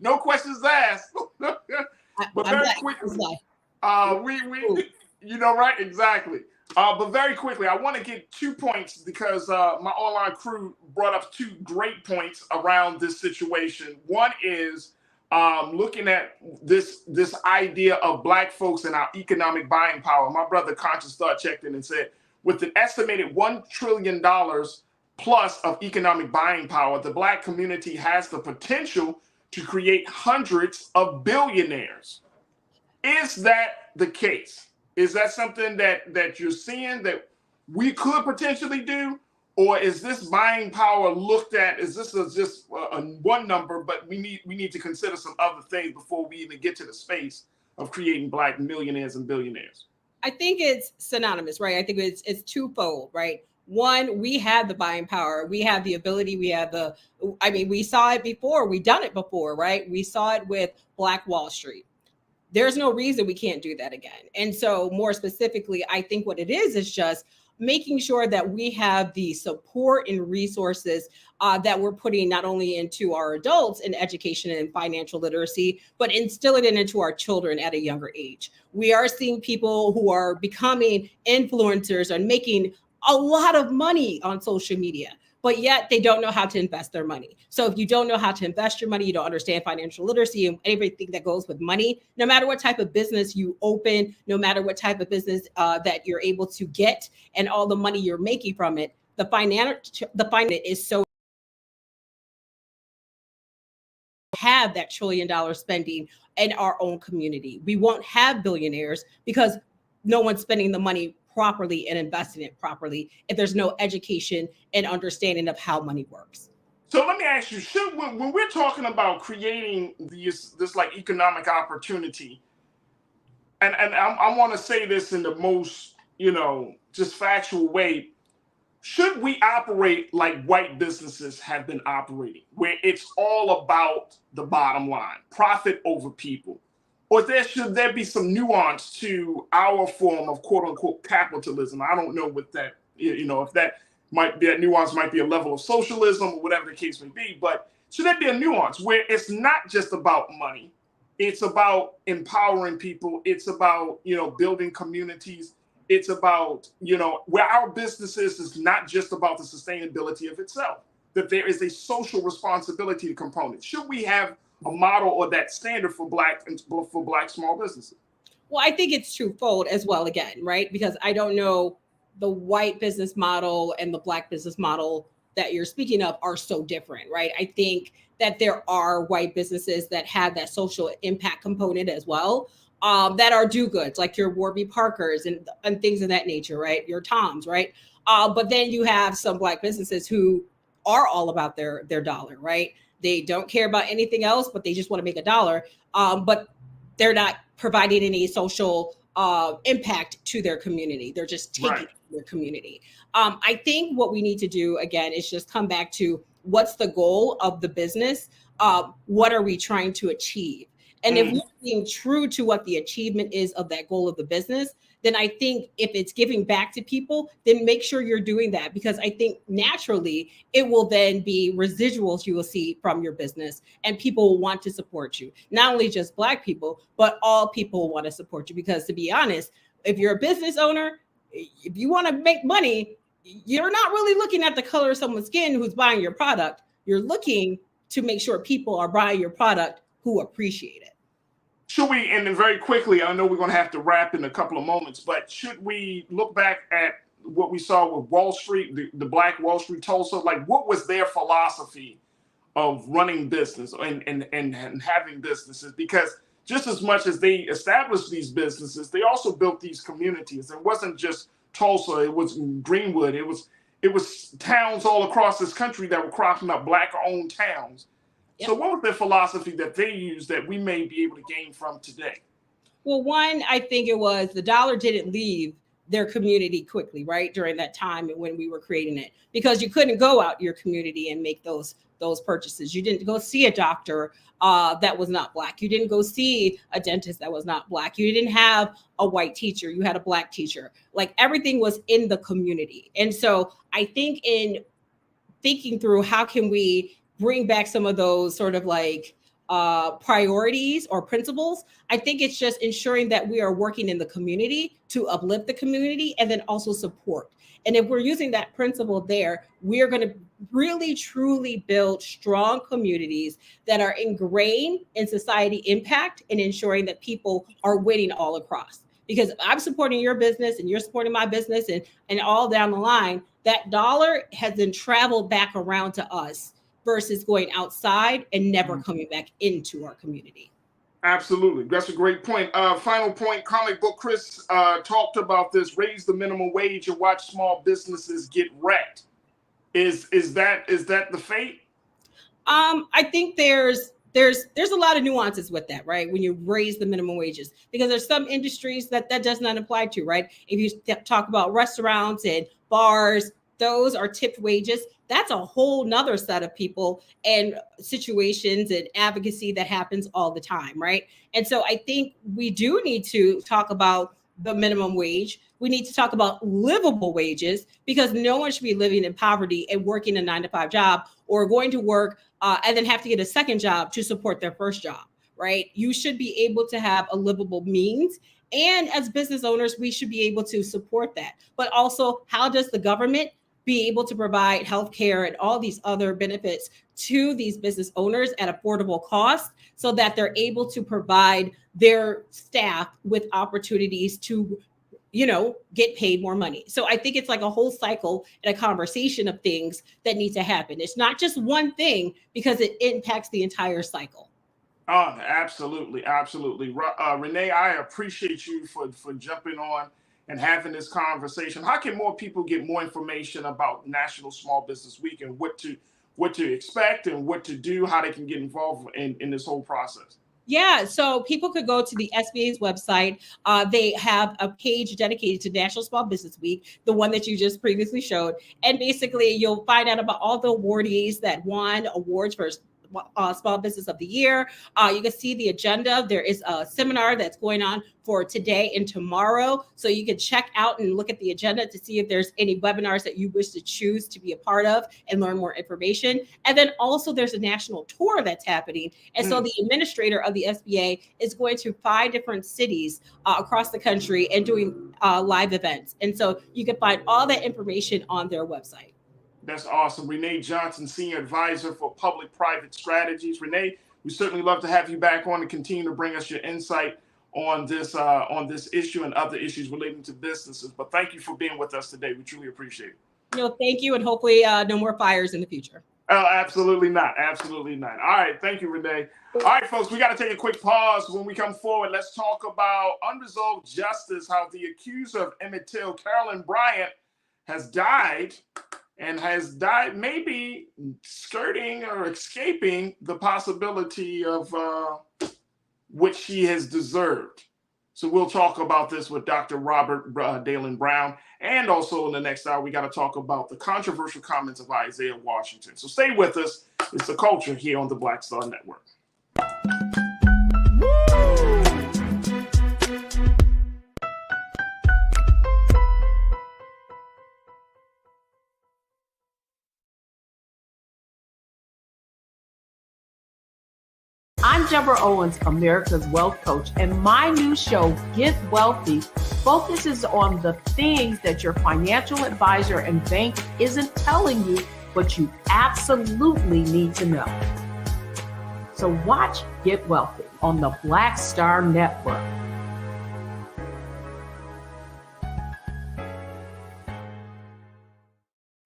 No questions asked. But very quickly, you know, right? Exactly. But very quickly, I want to get 2 points because my online crew brought up 2 great points around this situation. One is looking at this idea of Black folks and our economic buying power. My brother Conscious Thought checked in and said, with an estimated $1 trillion plus of economic buying power, the Black community has the potential to create hundreds of billionaires. Is that the case? Is that something that you're seeing that we could potentially do? Or is this buying power looked at, is this just one number, but we need to consider some other things before we even get to the space of creating Black millionaires and billionaires? I think it's synonymous, right? I think it's twofold, right? One, we have the buying power. We have the ability. We saw it before. We've done it before, right? We saw it with Black Wall Street. There's no reason we can't do that again. And so more specifically, I think what it is just making sure that we have the support and resources that we're putting not only into our adults in education and financial literacy, but instilling it into our children at a younger age. We are seeing people who are becoming influencers and making a lot of money on social media, but yet they don't know how to invest their money. So if you don't know how to invest your money, you don't understand financial literacy and everything that goes with money, no matter what type of business you open, no matter what type of business that you're able to get and all the money you're making from it, the finance is so have that $1 trillion spending in our own community. We won't have billionaires because no one's spending the money properly and investing it properly if there's no education and understanding of how money works. So let me ask you, when we're talking about creating this like economic opportunity, and I want to say this in the most, just factual way, should we operate like white businesses have been operating, where it's all about the bottom line, profit over people? Or should there be some nuance to our form of quote unquote capitalism? I don't know what that, if that nuance might be a level of socialism or whatever the case may be, but should there be a nuance where it's not just about money, it's about empowering people, it's about, building communities, it's about, where our businesses is not just about the sustainability of itself, that there is a social responsibility component. Should we have a model or that standard for black small businesses? Well, I think it's twofold as well, again, right? Because I don't know, the white business model and the black business model that you're speaking of are so different, right? I think that there are white businesses that have that social impact component as well, that are do-goods, like your Warby Parkers and things of that nature, right? Your Toms, right? But then you have some black businesses who are all about their dollar, right? They don't care about anything else, but they just want to make a dollar. But they're not providing any social impact to their community. They're just taking their community. I think what we need to do, again, is just come back to what's the goal of the business? What are we trying to achieve? And if we're being true to what the achievement is of that goal of the business, then I think if it's giving back to people, then make sure you're doing that, because I think naturally it will then be residuals you will see from your business, and people will want to support you. Not only just black people, but all people will want to support you, because to be honest, if you're a business owner, if you want to make money, you're not really looking at the color of someone's skin who's buying your product. You're looking to make sure people are buying your product who appreciate it. Should we, and then very quickly, I know we're going to have to wrap in a couple of moments, but should we look back at what we saw with Wall Street, the Black Wall Street Tulsa? Like, what was their philosophy of running business and having businesses? Because just as much as they established these businesses, they also built these communities. It wasn't just Tulsa, it was Greenwood, it was towns all across this country that were cropping up, Black-owned towns. Yep. So what was the philosophy that they used that we may be able to gain from today? Well, one, I think it was the dollar didn't leave their community quickly, right? During that time when we were creating it, because you couldn't go out your community and make those purchases. You didn't go see a doctor that was not Black. You didn't go see a dentist that was not Black. You didn't have a white teacher. You had a Black teacher. Like, everything was in the community. And so I think in thinking through how can we bring back some of those sort of like priorities or principles, I think it's just ensuring that we are working in the community to uplift the community and then also support. And if we're using that principle there, we're going to really, truly build strong communities that are ingrained in society impact and ensuring that people are winning all across. Because I'm supporting your business and you're supporting my business and all down the line, that dollar has then traveled back around to us versus going outside and never coming back into our community. Absolutely. That's a great point. Final point, Comic Book Chris talked about this, raise the minimum wage and watch small businesses get wrecked. Is that the fate? I think there's a lot of nuances with that, right? When you raise the minimum wages, because there's some industries that does not apply to, right? If you talk about restaurants and bars, those are tipped wages. That's a whole nother set of people and situations and advocacy that happens all the time, right? And so I think we do need to talk about the minimum wage. We need to talk about livable wages, because no one should be living in poverty and working a 9-to-5 job or going to work and then have to get a second job to support their first job, right? You should be able to have a livable means. And as business owners, we should be able to support that. But also, how does the government be able to provide healthcare and all these other benefits to these business owners at affordable cost so that they're able to provide their staff with opportunities to, get paid more money? So I think it's like a whole cycle and a conversation of things that need to happen. It's not just one thing, because it impacts the entire cycle. Oh, absolutely. Absolutely. Renee, I appreciate you for jumping on and having this conversation. How can more people get more information about National Small Business Week and what to expect and what to do, how they can get involved in this whole process? Yeah, so people could go to the SBA's website. They have a page dedicated to National Small Business Week, the one that you just previously showed. And basically, you'll find out about all the awardees that won awards for Small Business of the Year. You can see the agenda. There is a seminar that's going on for today and tomorrow. So you can check out and look at the agenda to see if there's any webinars that you wish to choose to be a part of and learn more information. And then also there's a national tour that's happening. And so the administrator of the SBA is going to 5 different cities across the country and doing live events. And so you can find all that information on their website. That's awesome. Renee Johnson, Senior Advisor for Public-Private Strategies. Renee, we certainly love to have you back on and continue to bring us your insight on this issue and other issues relating to businesses. But thank you for being with us today. We truly appreciate it. Thank you, and hopefully no more fires in the future. Oh, absolutely not. Absolutely not. All right. Thank you, Renee. All right, folks, we got to take a quick pause. When we come forward, let's talk about unresolved justice, how the accuser of Emmett Till, Carolyn Bryant, has died. And has died maybe skirting or escaping the possibility of what she has deserved. So we'll talk about this with Dr. Robert Dalen Brown. And also in the next hour, we got to talk about the controversial comments of Isaiah Washington. So stay with us. It's The Culture here on the Black Star Network. I'm Deborah Owens, America's Wealth Coach, and my new show, Get Wealthy, focuses on the things that your financial advisor and bank isn't telling you, but you absolutely need to know. So watch Get Wealthy on the Black Star Network.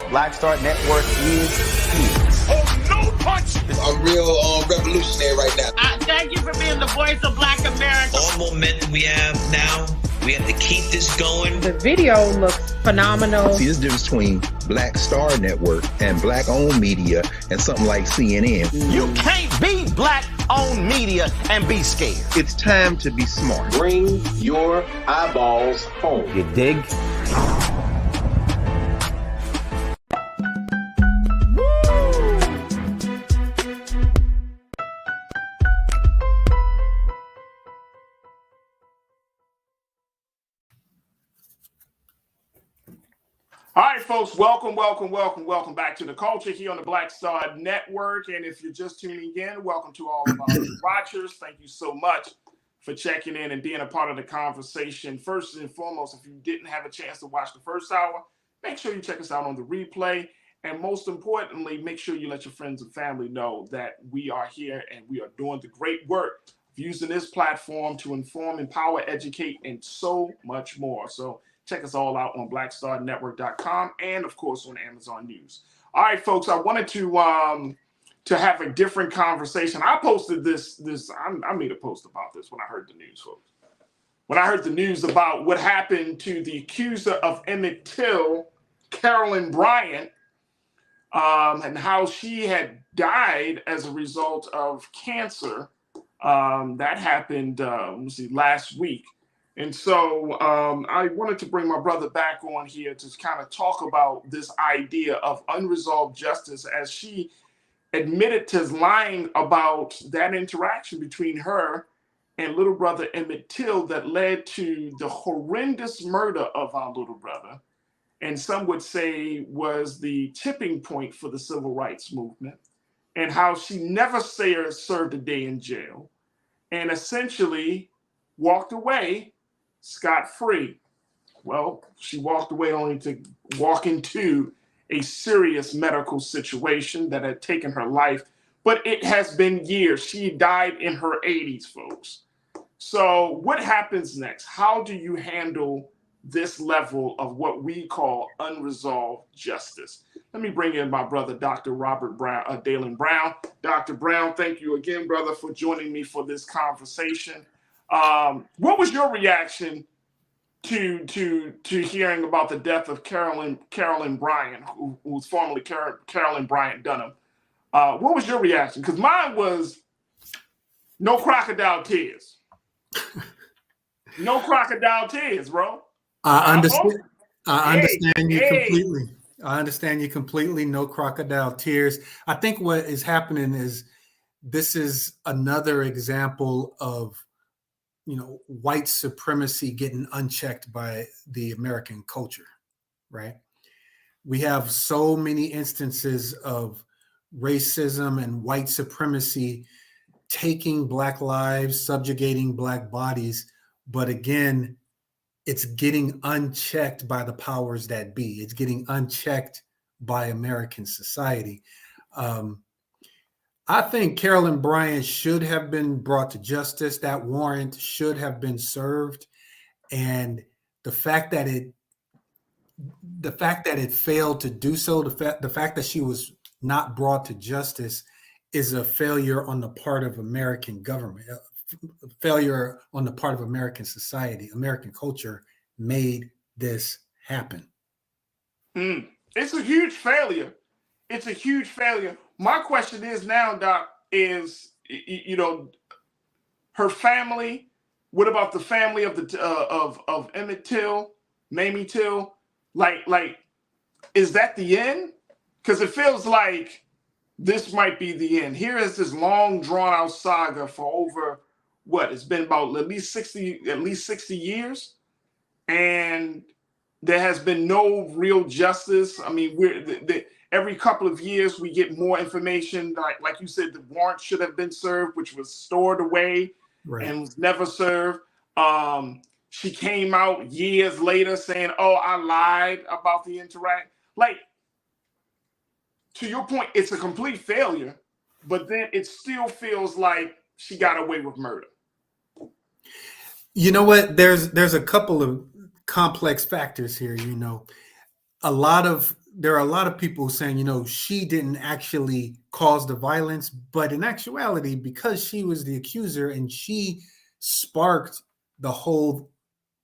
Black Star Network is here. Oh, no punch! I'm real revolutionary right now. Thank you for being the voice of Black America. All momentum we have now, we have to keep this going. The video looks phenomenal. See, there's a difference between Black Star Network and black-owned media and something like CNN. You can't be black-owned media and be scared. It's time to be smart. Bring your eyeballs home. You dig? All right, folks, welcome back to The Culture here on the Black Star Network. And if you're just tuning in, welcome to all of our watchers. Thank you so much for checking in and being a part of the conversation. First and foremost, if you didn't have a chance to watch the first hour, make sure you check us out on the replay. And most importantly, make sure you let your friends and family know that we are here and we are doing the great work of using this platform to inform, empower, educate, and so much more. So check us all out on blackstarnetwork.com and, of course, on Amazon News. All right, folks, I wanted to have a different conversation. I posted this. I made a post about this when I heard the news, folks. When I heard the news about what happened to the accuser of Emmett Till, Carolyn Bryant, and how she had died as a result of cancer. That happened, last week. And so I wanted to bring my brother back on here to kind of talk about this idea of unresolved justice, as she admitted to lying about that interaction between her and little brother Emmett Till that led to the horrendous murder of our little brother. And some would say was the tipping point for the civil rights movement, and how she never served a day in jail and essentially walked away scot-free. Well, she walked away only to walk into a serious medical situation that had taken her life, but it has been years. She died in her 80s, folks. So what happens next? How do you handle this level of what we call unresolved justice? Let me bring in my brother, Dr. Robert Dalen Brown. Dr. Brown, thank you again, brother, for joining me for this conversation. What was your reaction to hearing about the death of Carolyn Bryant, who was formerly Carolyn Bryant Dunham. What was your reaction? Because mine was no crocodile tears. No crocodile tears, bro. I understand you completely. I understand you completely. No crocodile tears. I think what is happening is this is another example of, white supremacy getting unchecked by the American culture, right? We have so many instances of racism and white supremacy taking Black lives, subjugating Black bodies. But again, it's getting unchecked by the powers that be. It's getting unchecked by American society. I think Carolyn Bryant should have been brought to justice. That warrant should have been served. And the fact that it failed to do so, the fact that she was not brought to justice is a failure on the part of American government, a failure on the part of American society. American culture made this happen. It's a huge failure. It's a huge failure. My question is now, Doc, is, her family. What about the family of of Emmett Till, Mamie Till? Like, is that the end? Because it feels like this might be the end. Here is this long drawn out saga for over it's been about at least 60 years, and there has been no real justice. I mean, every couple of years we get more information. Like you said, the warrant should have been served, which was stored away and was never served. She came out years later saying, "Oh, I lied about the interact." Like, to your point, it's a complete failure, but then it still feels like she got away with murder. You know what? There's a couple of complex factors here. There are a lot of people saying, she didn't actually cause the violence, but in actuality, because she was the accuser and she sparked the whole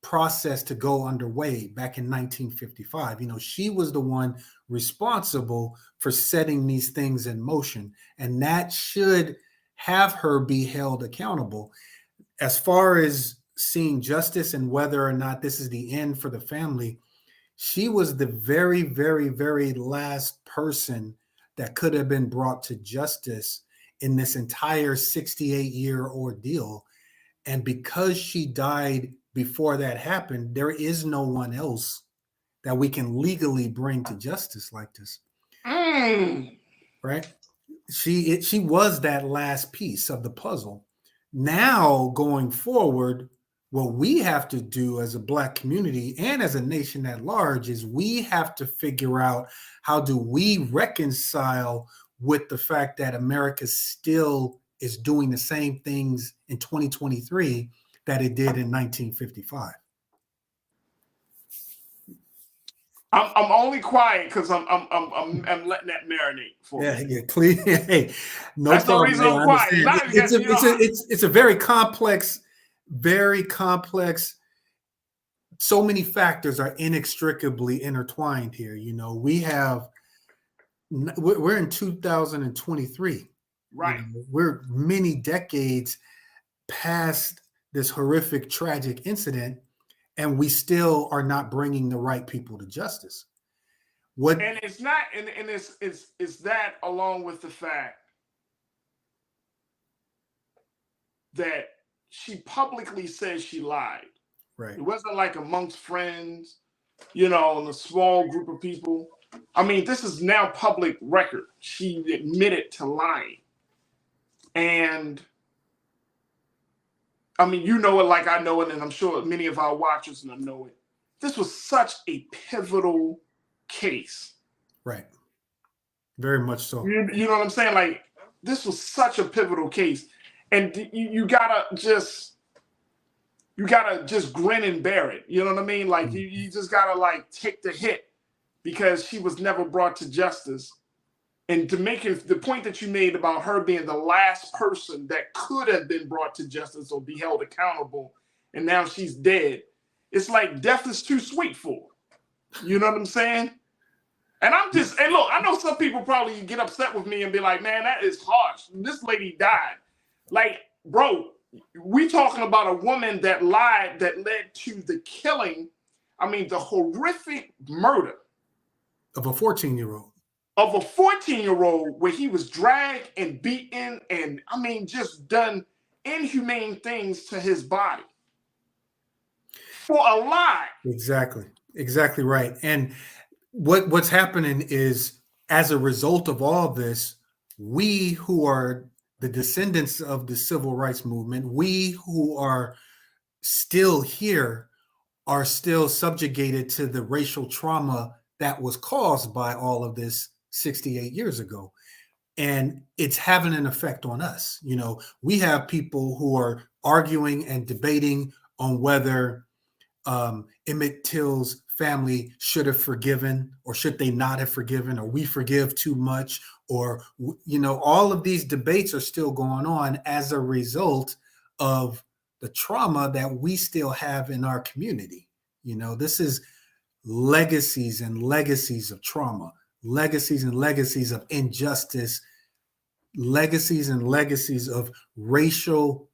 process to go underway back in 1955. She was the one responsible for setting these things in motion, and that should have her be held accountable. As far as seeing justice and whether or not this is the end for the family, she was the very, very, very last person that could have been brought to justice in this entire 68-year ordeal. And because she died before that happened, there is no one else that we can legally bring to justice like this. Right? She was that last piece of the puzzle. Now, going forward, what we have to do as a Black community and as a nation at large is we have to figure out how do we reconcile with the fact that America still is doing the same things in 2023 that it did in 1955. I'm only quiet because I'm letting that marinate for me. Yeah, please. Hey, no That's problem. the reason I'm quiet. It's a very complex. So many factors are inextricably intertwined here. We're in 2023. Right. We're many decades past this horrific, tragic incident, and we still are not bringing the right people to justice. And it's not, and it's that, along with the fact that she publicly says she lied. Right. It wasn't like amongst friends, in a small group of people. I mean, this is now public record. She admitted to lying. And I mean, you know it like I know it, and I'm sure many of our watchers know it. This was such a pivotal case. Right. Very much so. You know what I'm saying? Like, this was such a pivotal case. And you gotta just grin and bear it. You know what I mean? Like, you just gotta take the hit because she was never brought to justice. And to make it, the point that you made about her being the last person that could have been brought to justice or be held accountable, and now she's dead, it's like death is too sweet for. You know what I'm saying? And I'm just, and look, I know some people probably get upset with me and be like, man, that is harsh. This lady died. Like, bro, we talking about a woman that lied that led to the killing, I mean, the horrific murder of a 14-year-old. Of a 14-year-old where he was dragged and beaten and, I mean, just done inhumane things to his body for a lie. Exactly right. And what's happening is, as a result of all this, we who are the descendants of the civil rights movement, we who are still here, are still subjugated to the racial trauma that was caused by all of this 68 years ago. And it's having an effect on us. You know, we have people who are arguing and debating on whether Emmett Till's family should have forgiven, or should they not have forgiven, or we forgive too much, or, you know, all of these debates are still going on as a result of the trauma that we still have in our community. You know, this is legacies and legacies of trauma, legacies and legacies of injustice, legacies and legacies of racial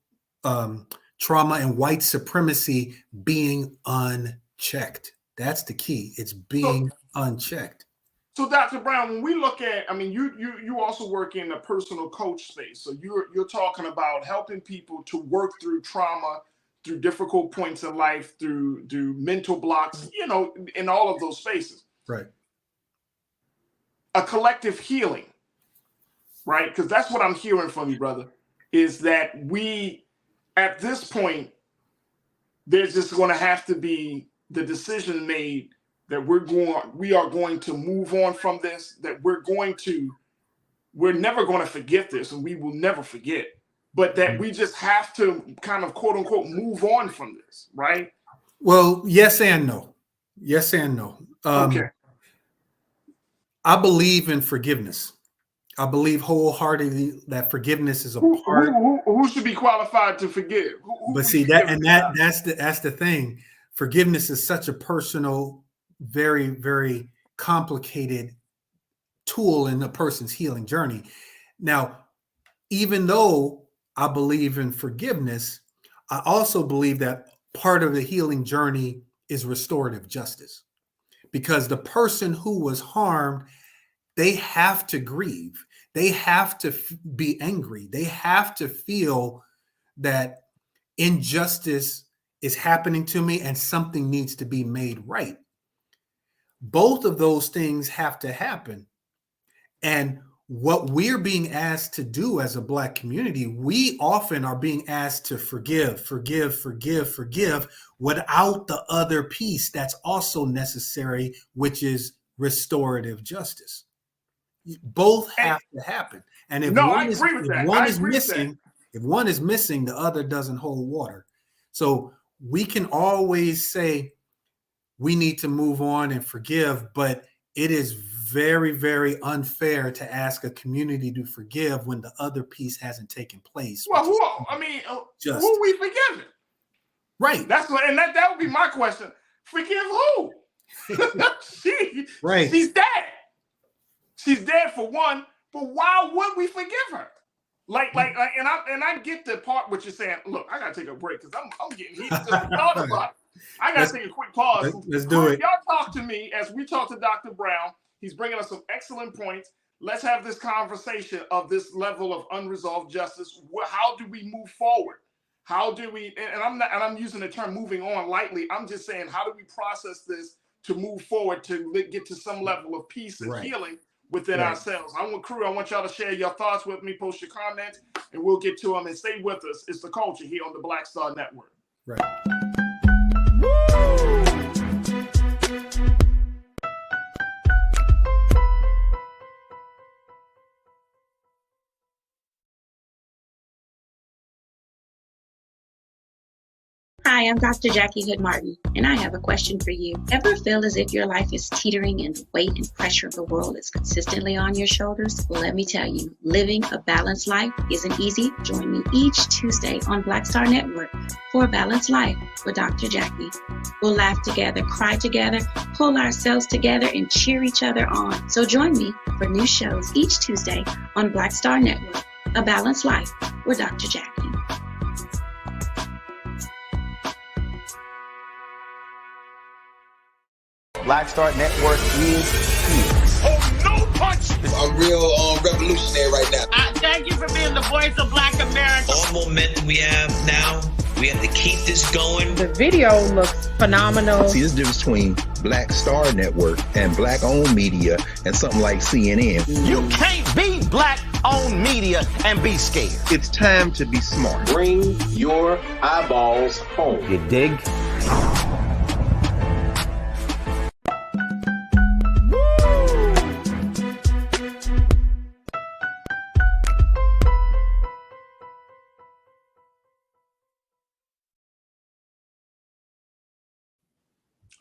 trauma and white supremacy being unchecked. That's the key. It's being unchecked. So, Dr. Brown, when we look at, I mean, you also work in the personal coach space. So you're talking about helping people to work through trauma, through difficult points in life, through mental blocks, you know, in all of those spaces. Right. A collective healing, right? Because that's what I'm hearing from you, brother, is that we, at this point, there's just going to have to be the decision made that we are going to move on from this, that we're never going to forget this, and we will never forget, but that we just have to kind of, quote unquote, move on from this, right? Well, yes and no. Yes and no. Okay. I believe in forgiveness. I believe wholeheartedly that forgiveness is a part. Who should be qualified to forgive? But see that's the thing. Forgiveness is such a personal, very, very complicated tool in a person's healing journey. Now, even though I believe in forgiveness, I also believe that part of the healing journey is restorative justice, because the person who was harmed, they have to grieve. They have to be angry. They have to feel that injustice is happening to me and something needs to be made right. Both of those things have to happen. And what we're being asked to do as a Black community, we often are being asked to forgive without the other piece that's also necessary, which is restorative justice. Both have to happen. And if one is missing, the other doesn't hold water. So we can always say we need to move on and forgive, but it is very, very unfair to ask a community to forgive when the other piece hasn't taken place. Well, who are we forgiving? Right. That's what, and that would be my question. Forgive who? She's dead. She's dead for one, but why would we forgive her? And I get the part what you're saying. Look, I gotta take a break because I'm getting heated just talking about it. I gotta take a quick pause. Let's do it. Y'all talk to me as we talk to Dr. Brown. He's bringing us some excellent points. Let's have this conversation of this level of unresolved justice. How do we move forward? How do we? And I'm using the term moving on lightly. I'm just saying, how do we process this to move forward to get to some level of peace and healing within ourselves? I want y'all to share your thoughts with me, post your comments, and we'll get to them. And stay with us. It's The Culture here on the Black Star Network. Right. Hi, I'm Dr. Jackie Hood Martin, and I have a question for you. Ever feel as if your life is teetering and the weight and pressure of the world is consistently on your shoulders? Well, let me tell you, living a balanced life isn't easy. Join me each Tuesday on Black Star Network for A Balanced Life with Dr. Jackie. We'll laugh together, cry together, pull ourselves together, and cheer each other on. So join me for new shows each Tuesday on Black Star Network, A Balanced Life with Dr. Jackie. Black Star Network is here. Oh, no punch! I'm real revolutionary right now. Thank you for being the voice of Black America. All the momentum we have now, we have to keep this going. The video looks phenomenal. See, there's a difference between Black Star Network and black-owned media and something like CNN. You can't be black-owned media and be scared. It's time to be smart. Bring your eyeballs home. You dig?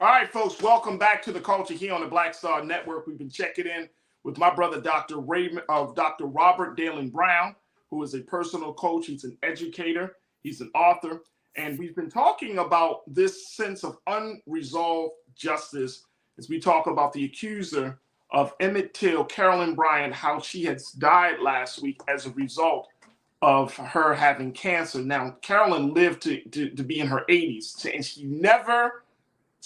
All right, folks, welcome back to the culture here on the Black Star Network. We've been checking in with my brother, Dr. Robert Dalen Brown, who is a personal coach. He's an educator. He's an author. And we've been talking about this sense of unresolved justice as we talk about the accuser of Emmett Till, Carolyn Bryant, how she has died last week as a result of her having cancer. Now, Carolyn lived to be in her 80s, and she never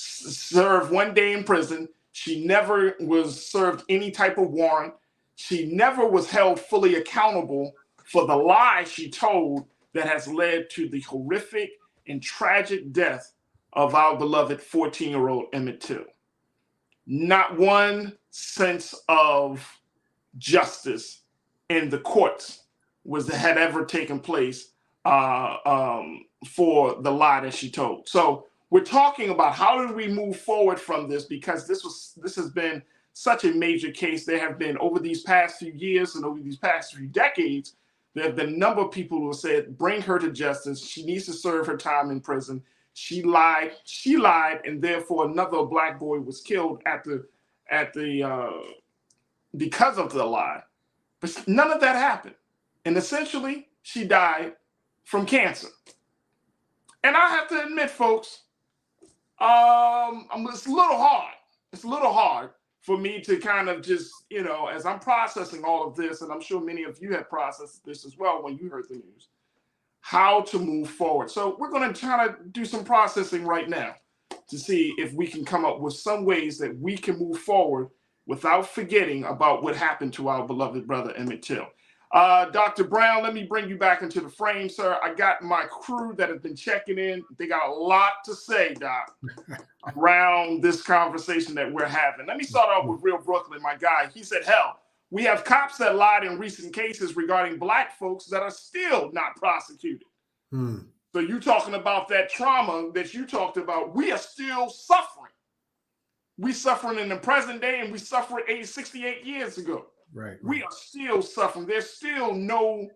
served one day in prison. She never was served any type of warrant. She never was held fully accountable for the lie she told that has led to the horrific and tragic death of our beloved 14-year-old Emmett Till. Not one sense of justice in the courts had ever taken place for the lie that she told. So we're talking about how do we move forward from this, because this has been such a major case. There have been, over these past few years and over these past few decades, there have been a number of people who have said, bring her to justice. She needs to serve her time in prison. She lied, and therefore another black boy was killed because of the lie. But none of that happened. And essentially, she died from cancer. And I have to admit, folks, it's a little hard. It's a little hard for me to kind of just, as I'm processing all of this, and I'm sure many of you have processed this as well when you heard the news, how to move forward. So we're going to try to do some processing right now to see if we can come up with some ways that we can move forward without forgetting about what happened to our beloved brother, Emmett Till. Dr. Brown, let me bring you back into the frame, sir. I got my crew that have been checking in. They got a lot to say, Doc, around this conversation that we're having. Let me start off with Real Brooklyn, my guy. He said, hell, we have cops that lied in recent cases regarding black folks that are still not prosecuted. So you talking about that trauma that you talked about, we are still suffering. We suffering in the present day, and we suffered 68 years ago. Right. We are still suffering. There's still no,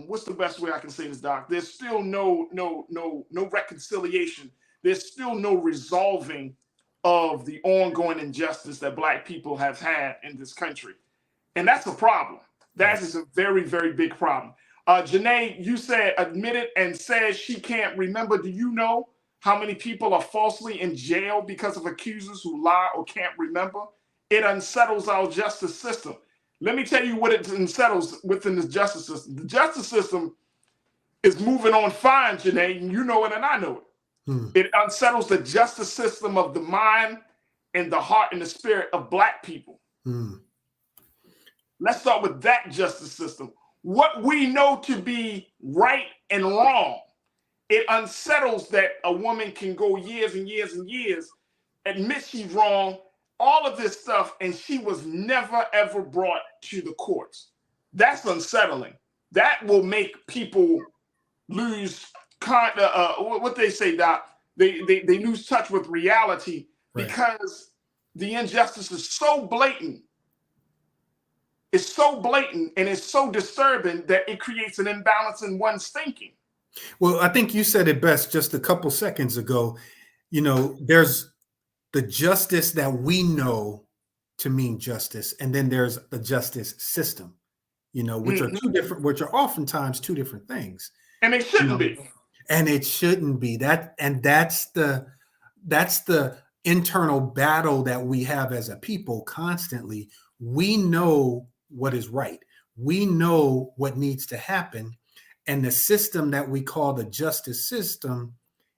what's the best way I can say this, Doc? There's still no reconciliation. There's still no resolving of the ongoing injustice that black people have had in this country. And that's a problem. That is a very, very big problem. Janae, you said admitted and says she can't remember. Do you know how many people are falsely in jail because of accusers who lie or can't remember? It unsettles our justice system. Let me tell you what it unsettles within the justice system. The justice system is moving on fine, Janae, and you know it and I know it. It unsettles the justice system of the mind and the heart and the spirit of black people. Let's start with that justice system. What we know to be right and wrong, it unsettles that a woman can go years and years and years, admit she's wrong, all of this stuff, and she was never, ever brought to the courts. That's unsettling. That will make people lose what they say, Doc. They lose touch with reality because the injustice is so blatant. It's so blatant and it's so disturbing that it creates an imbalance in one's thinking. Well, I think you said it best just a couple seconds ago. You know, there's the justice that we know to mean justice, and then there's the justice system, you know, which are two different, which are oftentimes two different things. And they shouldn't be. And it shouldn't be that. And that's the internal battle that we have as a people constantly. We know what is right. We know what needs to happen. And the system that we call the justice system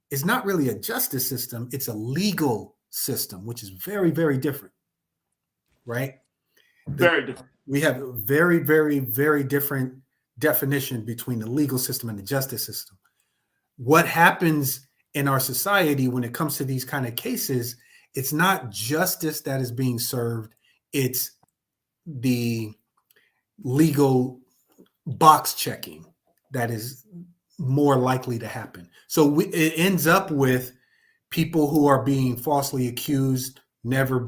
is not really a justice system. It's a legal system, which is very, very different. Right? Very different. We have a very, very, very different definition between the legal system and the justice system. What happens in our society when it comes to these kind of cases, it's not justice that is being served. It's the legal box checking that is more likely to happen. So it ends up with people who are being falsely accused, never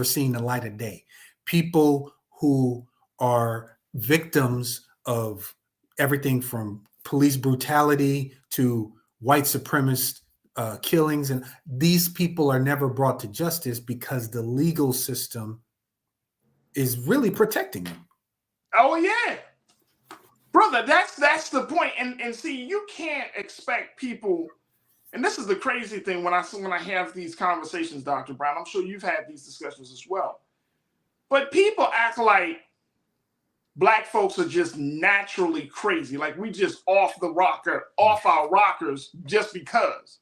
seen the light of day. People who are victims of everything from police brutality to white supremacist killings. And these people are never brought to justice because the legal system is really protecting them. Oh, yeah. Brother, that's the point. And see, you can't expect people, and this is the crazy thing when I have these conversations, Dr. Brown, I'm sure you've had these discussions as well. But people act like Black folks are just naturally crazy, like we just off our rockers just because.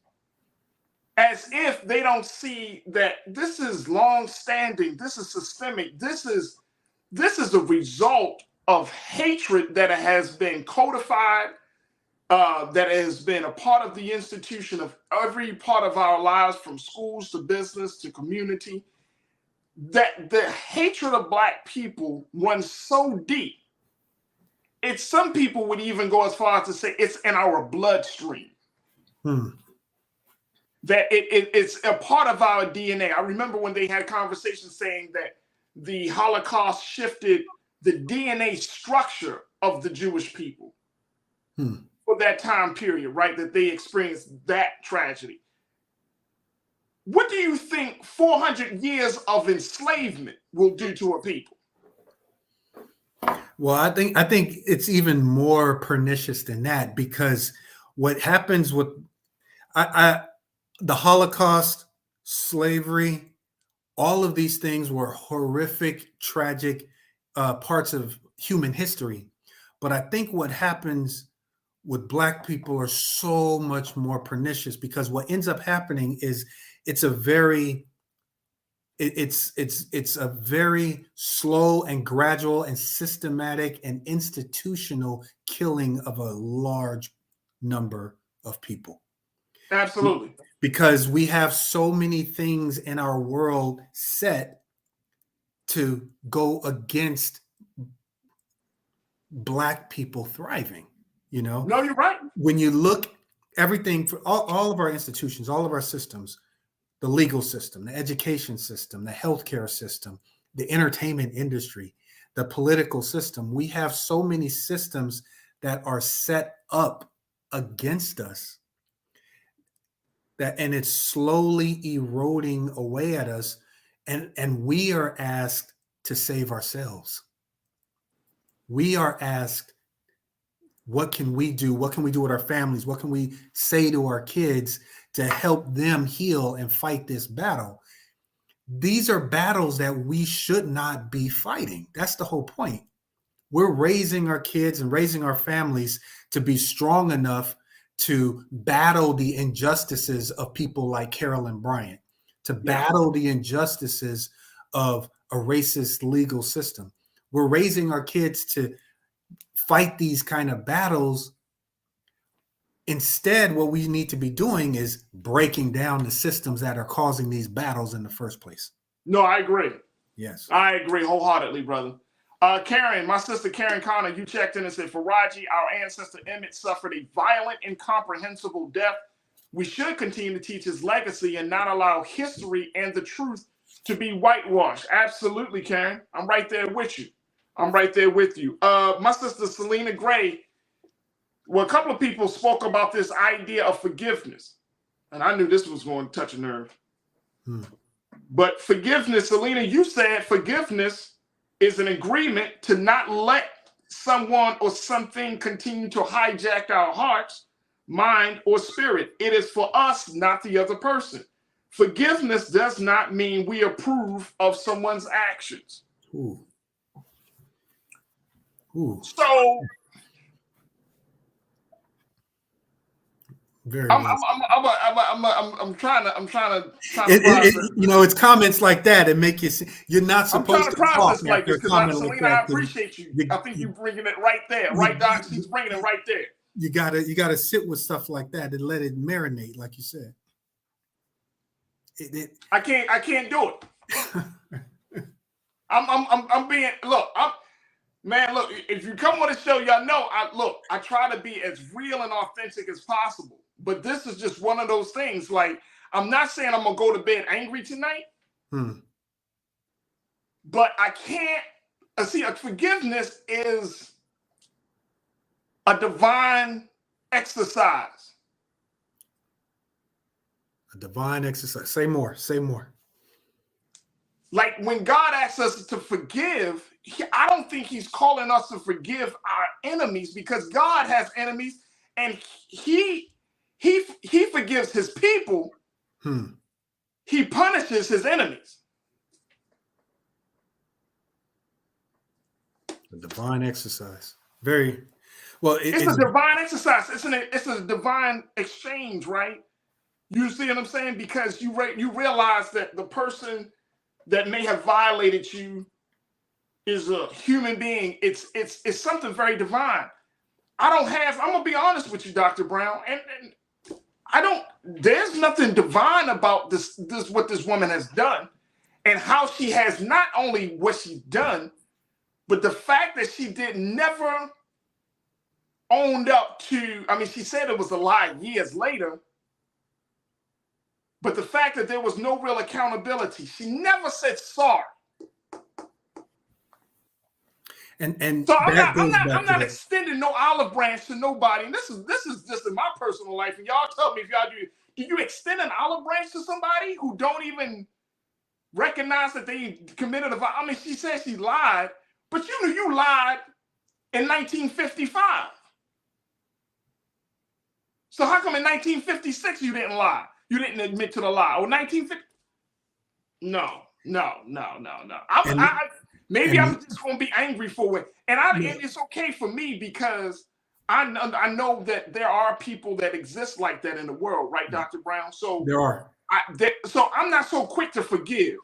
As if they don't see that this is long-standing, this is systemic, this is a result of hatred that has been codified, that has been a part of the institution of every part of our lives, from schools to business to community. That the hatred of Black people runs so deep, some people would even go as far as to say it's in our bloodstream. That it's a part of our DNA. I remember when they had conversations saying that the Holocaust shifted the DNA structure of the Jewish people for that time period, right? That they experienced that tragedy. What do you think 400 years of enslavement will do to a people? Well, I think it's even more pernicious than that, because what happens with the Holocaust, slavery, all of these things were horrific, tragic parts of human history. But I think what happens with Black people are so much more pernicious, because what ends up happening is it's a very slow and gradual and systematic and institutional killing of a large number of people. Absolutely. Because we have so many things in our world set to go against Black people thriving, you know? No, you're right. When you look everything for all of our institutions, all of our systems, the legal system, the education system, the healthcare system, the entertainment industry, the political system, we have so many systems that are set up against us, and it's slowly eroding away at us, and we are asked to save ourselves. We are asked, what can we do? What can we do with our families? What can we say to our kids to help them heal and fight this battle? These are battles that we should not be fighting. That's the whole point. We're raising our kids and raising our families to be strong enough to battle the injustices of people like Carolyn Bryant, to battle the injustices of a racist legal system. We're raising our kids to fight these kind of battles. Instead, what we need to be doing is breaking down the systems that are causing these battles in the first place. No, I agree. Yes. I agree wholeheartedly, brother. Karen, my sister Karen Connor, you checked in and said, Farajii, our ancestor Emmett suffered a violent, incomprehensible death. We should continue to teach his legacy and not allow history and the truth to be whitewashed. Absolutely, Karen. I'm right there with you. I'm right there with you. My sister Selena Gray Well, a couple of people spoke about this idea of forgiveness, and I knew this was going to touch a nerve. But forgiveness, Selena, you said forgiveness is an agreement to not let someone or something continue to hijack our hearts, mind, or spirit. It is for us, not the other person. Forgiveness does not mean we approve of someone's actions. Ooh. So very I'm nice. trying to You know, it's comments like that that make you. You're not I'm supposed trying to to process talk like after this a because comment like Selena, I that. appreciate you. I think you're bringing it right there, right, Doc? She's bringing it right there. You gotta sit with stuff like that and let it marinate, like you said. I can't do it. I'm being look. Look. If you come on the show, y'all know I try to be as real and authentic as possible. But this is just one of those things. Like, I'm not saying I'm gonna go to bed angry tonight, but I can't. See, forgiveness is a divine exercise. A divine exercise. Say more. Say more. Like when God asks us to forgive, I don't think he's calling us to forgive our enemies, because God has enemies and he forgives his people. He punishes his enemies. A divine exercise. Very well. It's a divine exercise. It's a divine exchange, right? You see what I'm saying? Because you realize that the person that may have violated you is a human being. It's something very divine. I'm gonna be honest with you, Dr. Brown, and there's nothing divine about this what this woman has done, and how she has not only what she's done, but the fact that she never owned up to, I mean, she said it was a lie years later, but the fact that there was no real accountability, she never said sorry. And so I'm not extending no olive branch to nobody. And this is just in my personal life. And y'all tell me if y'all do you extend an olive branch to somebody who don't even recognize that they committed a violation? I mean, she said she lied, but you knew you lied in 1955. So how come in 1956 you didn't lie? You didn't admit to the lie. Or 1950? No. Maybe I'm just gonna be angry for it, and it's okay for me, because I know that there are people that exist like that in the world, right, Dr. Brown? So there are. So I'm not so quick to forgive.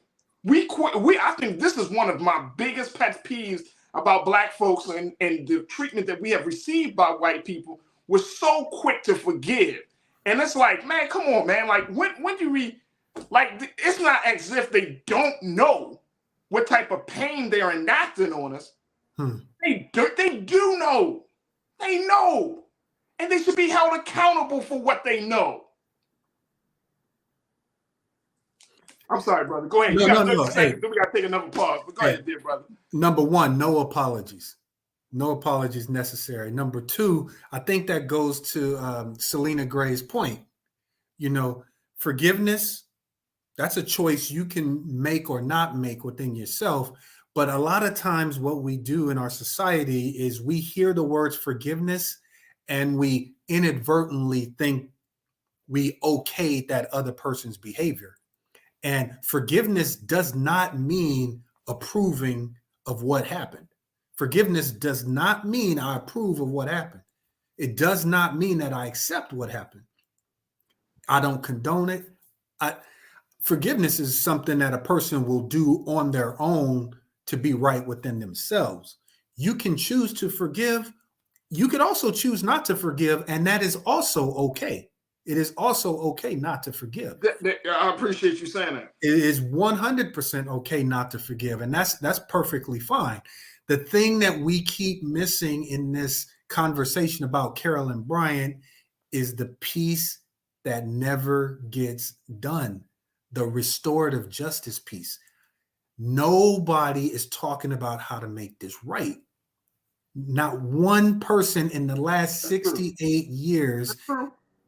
I think this is one of my biggest pet peeves about Black folks and the treatment that we have received by white people. We're so quick to forgive, and it's like, man, come on, man. Like when do we? Like, it's not as if they don't know what type of pain they are enacting on us. They do know. They know. And they should be held accountable for what they know. I'm sorry, brother. Go ahead. No. Hey, we got to take another pause. But go ahead, dear brother. Number one, no apologies. No apologies necessary. Number two, I think that goes to Selena Gray's point. You know, forgiveness, that's a choice you can make or not make within yourself. But a lot of times what we do in our society is we hear the words forgiveness and we inadvertently think we okay that other person's behavior. And forgiveness does not mean approving of what happened. Forgiveness does not mean I approve of what happened. It does not mean that I accept what happened. I don't condone it. Forgiveness is something that a person will do on their own to be right within themselves. You can choose to forgive. You could also choose not to forgive, and that is also okay. It is also okay not to forgive. I appreciate you saying that. It is 100% okay not to forgive, and that's perfectly fine. The thing that we keep missing in this conversation about Carolyn Bryant is the piece that never gets done. The restorative justice piece. Nobody is talking about how to make this right. Not one person in the last 68 years,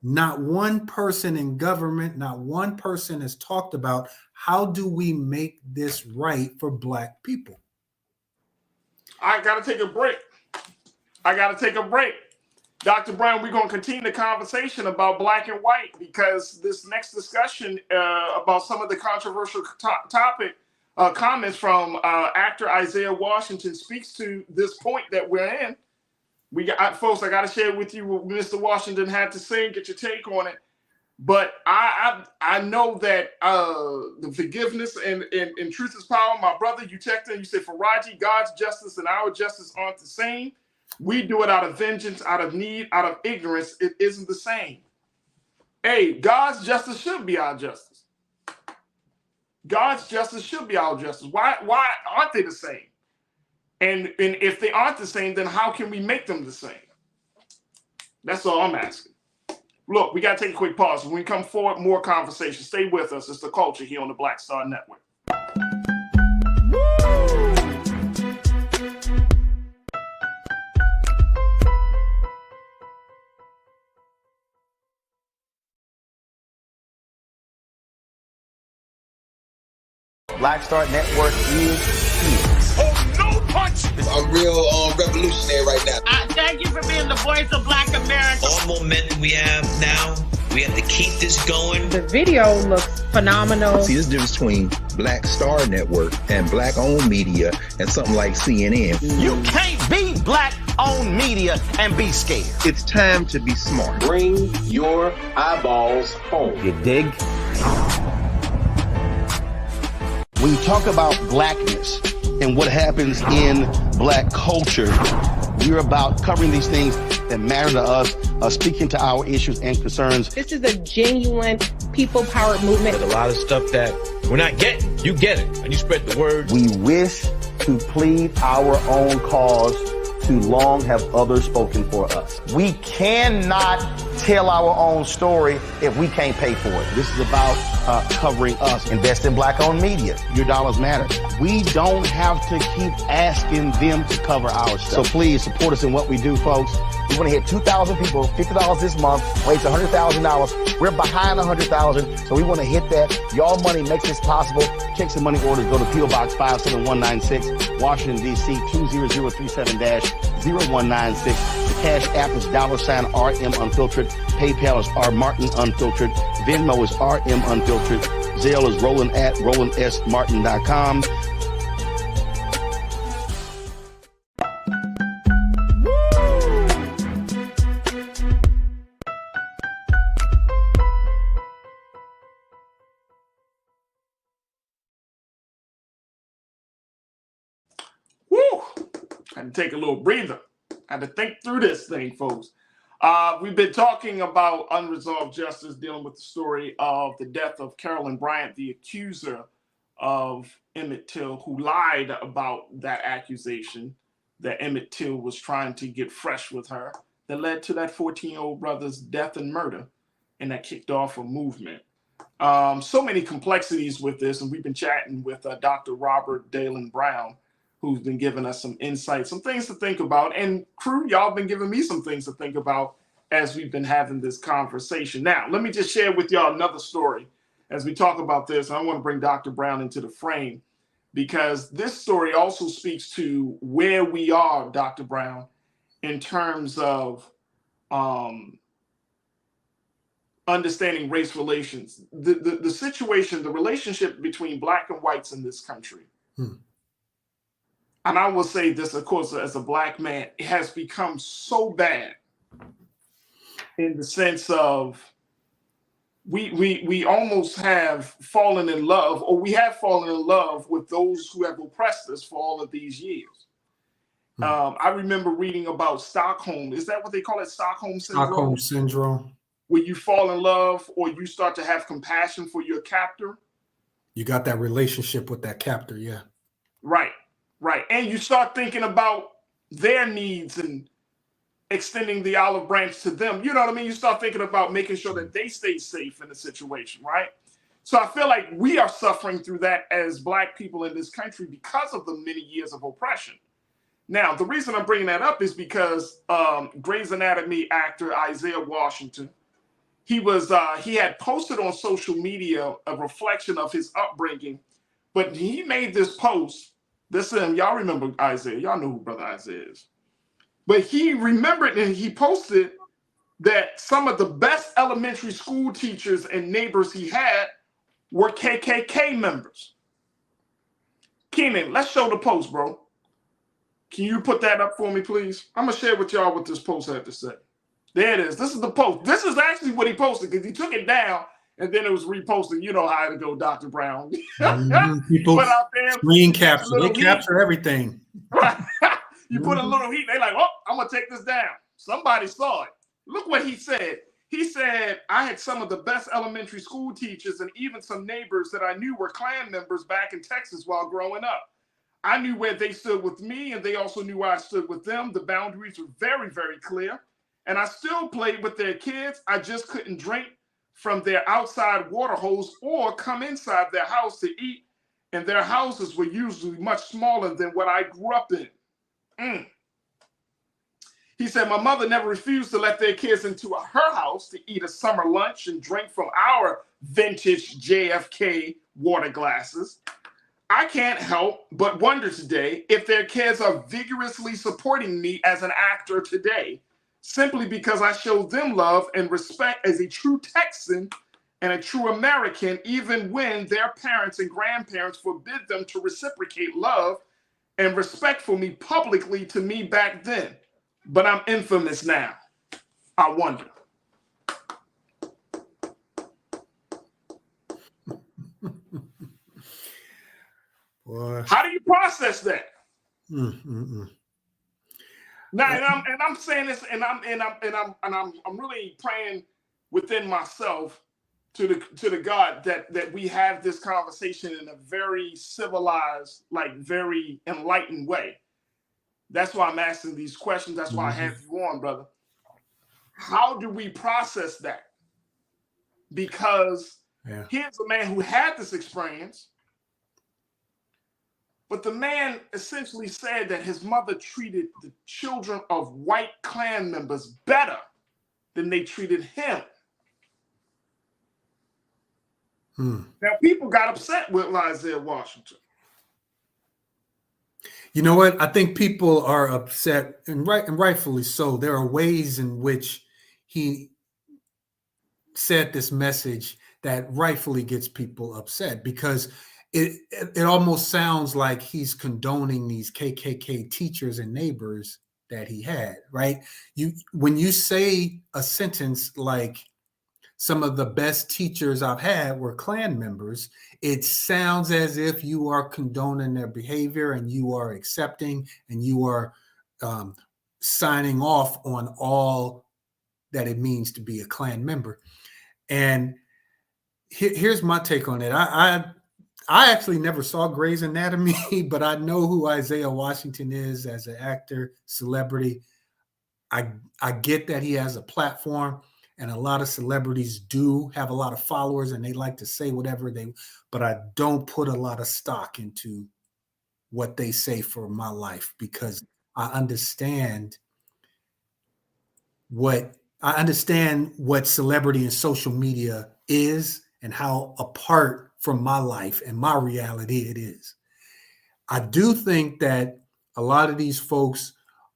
not one person in government, not one person has talked about how do we make this right for Black people. I got to take a break. Dr. Brown, we're going to continue the conversation about black and white because this next discussion about some of the controversial comments from actor Isaiah Washington speaks to this point that we're in. Folks, I got to share with you what Mr. Washington had to say and get your take on it. But I know that the forgiveness and truth is power. My brother, you checked in, you said, Farajii, God's justice and our justice aren't the same. We do it out of vengeance, out of need, out of ignorance. It isn't the same. Hey, God's justice should be our justice. God's justice should be our justice. Why aren't they the same? And if they aren't the same, then how can we make them the same? That's all I'm asking. Look, we got to take a quick pause. When we come forward, more conversation. Stay with us. It's The Culture here on the Black Star Network. Black Star Network is here. Oh, no punch! I'm real revolutionary right now. Thank you for being the voice of Black America. All momentum we have now, we have to keep this going. The video looks phenomenal. See, this difference between Black Star Network and Black-owned media and something like CNN. You can't be Black-owned media and be scared. It's time to be smart. Bring your eyeballs home. You dig? When you talk about blackness and what happens in Black culture, we're about covering these things that matter to us, speaking to our issues and concerns. This is a genuine people-powered movement. There's a lot of stuff that we're not getting. You get it, and you spread the word. We wish to plead our own cause. Too long have others spoken for us. We cannot tell our own story if we can't pay for it. This is about covering us. Invest in Black-owned media. Your dollars matter. We don't have to keep asking them to cover our stuff. So please support us in what we do, folks. We want to hit 2,000 people, $50 this month, raise $100,000. We're behind 100,000, so we want to hit that. Your money makes this possible. Checks and money orders go to P.O. Box 57196, Washington, D.C. 20037-0196. The Cash App is $RM Unfiltered. PayPal is R Martin Unfiltered. Venmo is RM Unfiltered. Zelle is roland@rolandsmartin.com. Had to take a little breather. Had to think through this thing, folks. We've been talking about unresolved justice, dealing with the story of the death of Carolyn Bryant, the accuser of Emmett Till, who lied about that accusation that Emmett Till was trying to get fresh with her, that led to that 14-year-old brother's death and murder, and that kicked off a movement. So many complexities with this, and we've been chatting with Dr. Robert Dalen Brown, who's been giving us some insight, some things to think about. And crew, y'all been giving me some things to think about as we've been having this conversation. Now, let me just share with y'all another story as we talk about this. I want to bring Dr. Brown into the frame because this story also speaks to where we are, Dr. Brown, in terms of understanding race relations. The situation, the relationship between Black and whites in this country. And I will say this, of course, as a Black man, it has become so bad in the sense of we almost have fallen in love, or we have fallen in love with those who have oppressed us for all of these years. I remember reading about Stockholm. Is that what they call it? Stockholm syndrome? Stockholm syndrome. Where you fall in love or you start to have compassion for your captor. You got that relationship with that captor, yeah. Right. Right. And you start thinking about their needs and extending the olive branch to them. You know what I mean? You start thinking about making sure that they stay safe in the situation, right? So I feel like we are suffering through that as Black people in this country because of the many years of oppression. Now, the reason I'm bringing that up is because Grey's Anatomy actor Isaiah Washington, he had posted on social media a reflection of his upbringing, but he made this post. Listen, y'all remember Isaiah. Y'all know who Brother Isaiah is. But he remembered and he posted that some of the best elementary school teachers and neighbors he had were KKK members. Keenan, let's show the post, bro. Can you put that up for me, please? I'm going to share with y'all what this post had to say. There it is. This is the post. This is actually what he posted because he took it down and then it was reposted. You know how to go, Dr. Brown. People put out there, screen capture. They capture everything. Right. You put a little heat. They like, oh, I'm going to take this down. Somebody saw it. Look what he said. He said, I had some of the best elementary school teachers and even some neighbors that I knew were Klan members back in Texas while growing up. I knew where they stood with me, and they also knew where I stood with them. The boundaries were very, very clear. And I still played with their kids. I just couldn't drink from their outside water hose or come inside their house to eat. And their houses were usually much smaller than what I grew up in. He said, my mother never refused to let their kids into her house to eat a summer lunch and drink from our vintage JFK water glasses. I can't help but wonder today if their kids are vigorously supporting me as an actor today, simply because I show them love and respect as a true Texan and a true American, even when their parents and grandparents forbid them to reciprocate love and respect for me publicly to me back then. But I'm infamous now. I wonder. Boy. How do you process that? Now, and I'm saying this, and I'm really praying within myself to the God that we have this conversation in a very civilized, like very enlightened way. That's why I'm asking these questions. That's why I have you on, brother. How do we process that? Because here's a man who had this experience, but the man essentially said that his mother treated the children of white Klan members better than they treated him. Now, people got upset with Isaiah Washington. You know what? I think people are upset, and rightfully so. There are ways in which he said this message that rightfully gets people upset, because it almost sounds like he's condoning these KKK teachers and neighbors that he had, right? When you say a sentence like, some of the best teachers I've had were Klan members, it sounds as if you are condoning their behavior and you are accepting and you are signing off on all that it means to be a Klan member. And here's my take on it. I actually never saw Grey's Anatomy, but I know who Isaiah Washington is as an actor, celebrity. I get that he has a platform. And a lot of celebrities do have a lot of followers and they like to say whatever but I don't put a lot of stock into what they say for my life, because I understand what celebrity and social media is and how apart from my life and my reality it is. I do think that a lot of these folks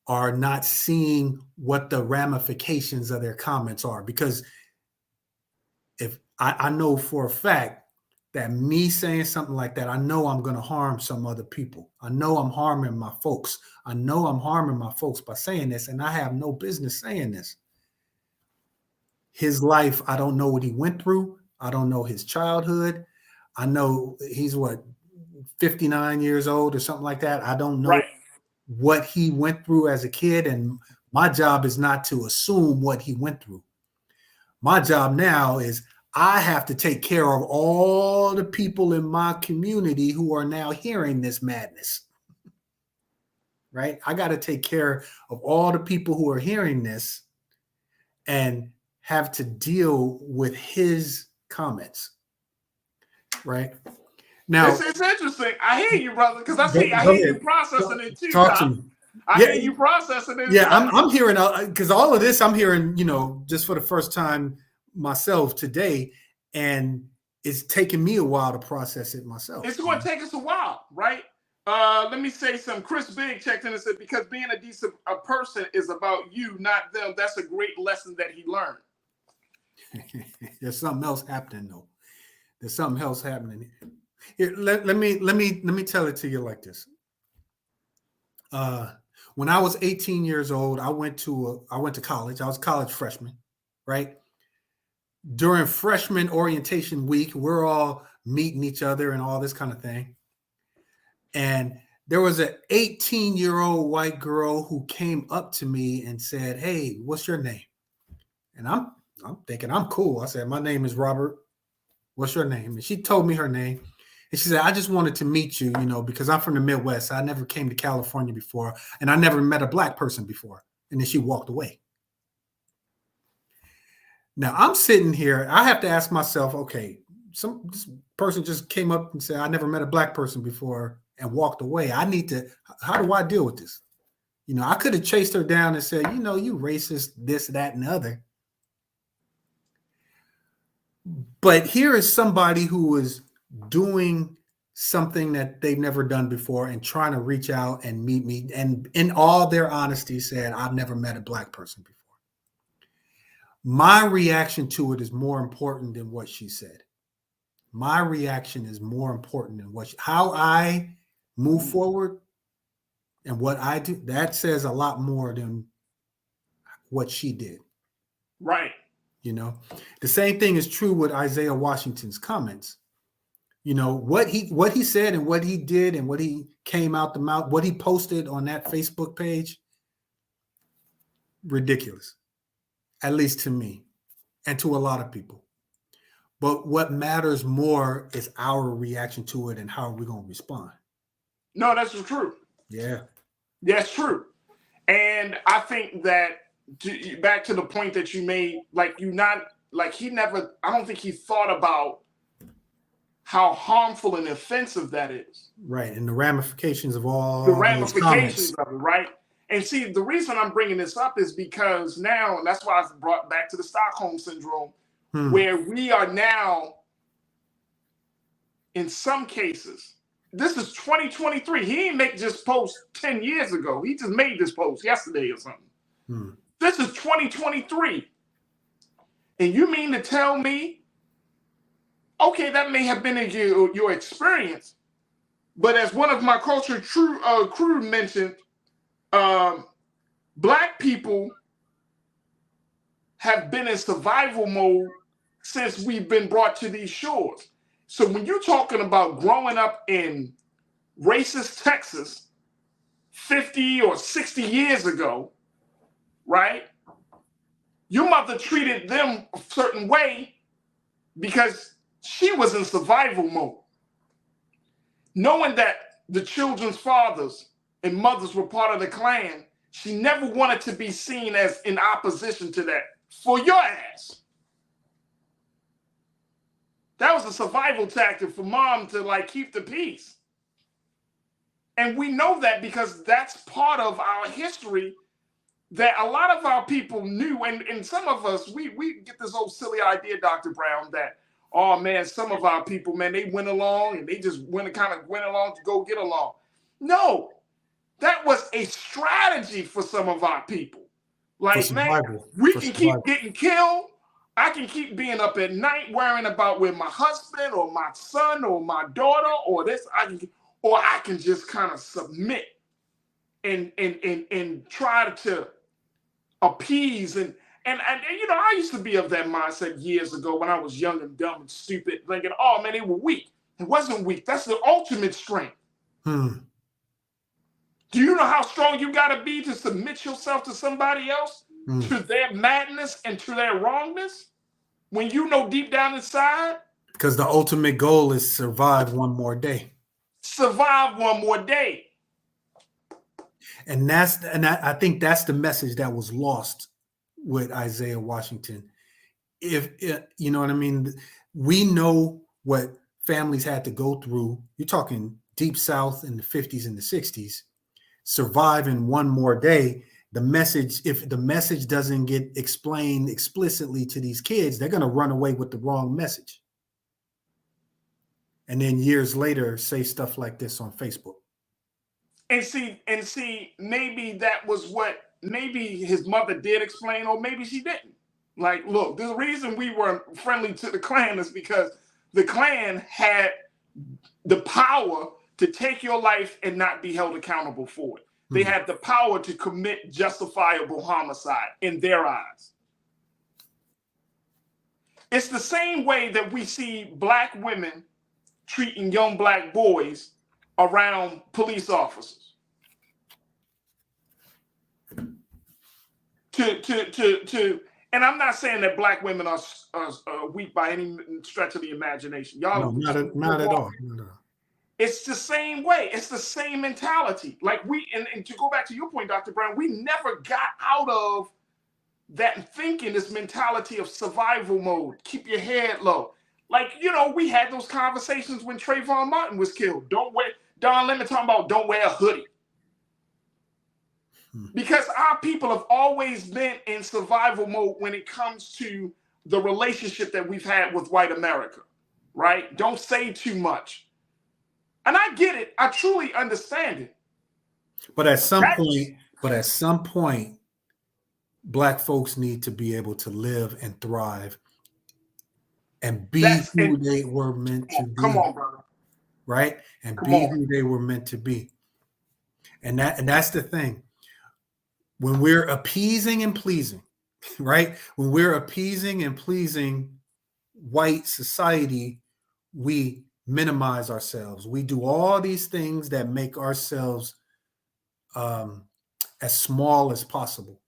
are not seeing what the ramifications of their comments are, because if I know for a fact that me saying something like that, I know I'm going to harm some other people. I know I'm harming my folks. I know I'm harming my folks by saying this, and I have no business saying this. His life, I don't know what he went through. I don't know his childhood. I know he's 59 years old or something like that. I don't know what he went through as a kid, and my job is not to assume what he went through. My job now is I have to take care of all the people in my community who are now hearing this madness, right? I got to take care of all the people who are hearing this and have to deal with his comments, right? Now, it's interesting. I hear you, brother, because I hear you processing it too. Talk to me. I hear you processing it. Yeah, I'm hearing, because all of this I'm hearing, just for the first time myself today, and it's taking me a while to process it myself. It's going to take us a while, right? Let me say something. Chris Big checked in and said, because being a decent person is about you, not them. That's a great lesson that he learned. There's something else happening, though. There's something else happening. Here, let me tell it to you like this. When I was 18 years old, I went to college. I was a college freshman, right? During freshman orientation week, we're all meeting each other and all this kind of thing. And there was an 18-year-old white girl who came up to me and said, "Hey, what's your name?" And I'm thinking I'm cool. I said, "My name is Robert. What's your name?" And she told me her name. And she said, "I just wanted to meet you, because I'm from the Midwest. I never came to California before, and I never met a black person before." And then she walked away. Now I'm sitting here. I have to ask myself, okay, this person just came up and said, "I never met a black person before," and walked away. How do I deal with this? I could have chased her down and said, "You racist, this, that, and the other." But here is somebody who is doing something that they've never done before and trying to reach out and meet me, and in all their honesty said, "I've never met a black person before." My reaction to it is more important than what she said. My reaction is more important than how I move forward and what I do. That says a lot more than what she did. Right. The same thing is true with Isaiah Washington's comments. What he said and what he did and what he came out the mouth, what he posted on that Facebook page, ridiculous, at least to me and to a lot of people. But what matters more is our reaction to it and how we're going to respond. No, that's true. Yeah. That's true. And I think that back to the point that you made, I don't think he thought about how harmful and offensive that is. Right. And the ramifications of all the ramifications of it, right? And see, the reason I'm bringing this up is because now, and that's why I brought back to the Stockholm Syndrome, where we are now, in some cases, this is 2023. He didn't make this post 10 years ago. He just made this post yesterday or something. This is 2023. And you mean to tell me, okay, that may have been your experience, but as one of my culture crew mentioned, Black people have been in survival mode since we've been brought to these shores. So when you're talking about growing up in racist Texas 50 or 60 years ago, right? Your mother treated them a certain way because she was in survival mode. Knowing that the children's fathers and mothers were part of the clan, she never wanted to be seen as in opposition to that for your ass. That was a survival tactic for mom to keep the peace. And we know that because that's part of our history that a lot of our people knew. And some of us, we get this old silly idea, Dr. Brown, that, oh man, some of our people, man, they went along and they just went along to go get along. No, that was a strategy for some of our people. Man, we can keep getting killed. I can keep being up at night worrying about where my husband or my son or my daughter or this, I can just kind of submit and try to appease and I used to be of that mindset years ago when I was young and dumb and stupid, thinking, oh man, they were weak. It wasn't weak. That's the ultimate strength. Do you know how strong you got to be to submit yourself to somebody else, to their madness and to their wrongness, when you know deep down inside? Because the ultimate goal is survive one more day. Survive one more day. And I think that's the message that was lost with Isaiah Washington. If you know what I mean, we know what families had to go through. You're talking deep South in the 50s and the 60s survive in one more day, the message, if the message doesn't get explained explicitly to these kids, they're going to run away with the wrong message. And then years later, say stuff like this on Facebook. And see, maybe that was what, maybe his mother did explain, or maybe she didn't. Like, look, the reason we were friendly to the Klan is because the Klan had the power to take your life and not be held accountable for it. They had the power to commit justifiable homicide in their eyes. It's the same way that we see black women treating young black boys around police officers. And I'm not saying that black women are weak by any stretch of the imagination. Y'all, no, not at all. No. It's the same way. It's the same mentality. Like and to go back to your point, Dr. Brown, we never got out of that thinking, this mentality of survival mode. Keep your head low. Like, you know, we had those conversations when Trayvon Martin was killed. Don Lemon talking about don't wear a hoodie. Because our people have always been in survival mode when it comes to the relationship that we've had with white America, right? Don't say too much. And I get it. I truly understand it. But at some point, black folks need to be able to live and thrive and be who they were meant to be. Come on, brother. Right? And be who they were meant to be. And that's the thing. When we're appeasing and pleasing, right? When we're appeasing and pleasing white society, we minimize ourselves. We do all these things that make ourselves as small as possible.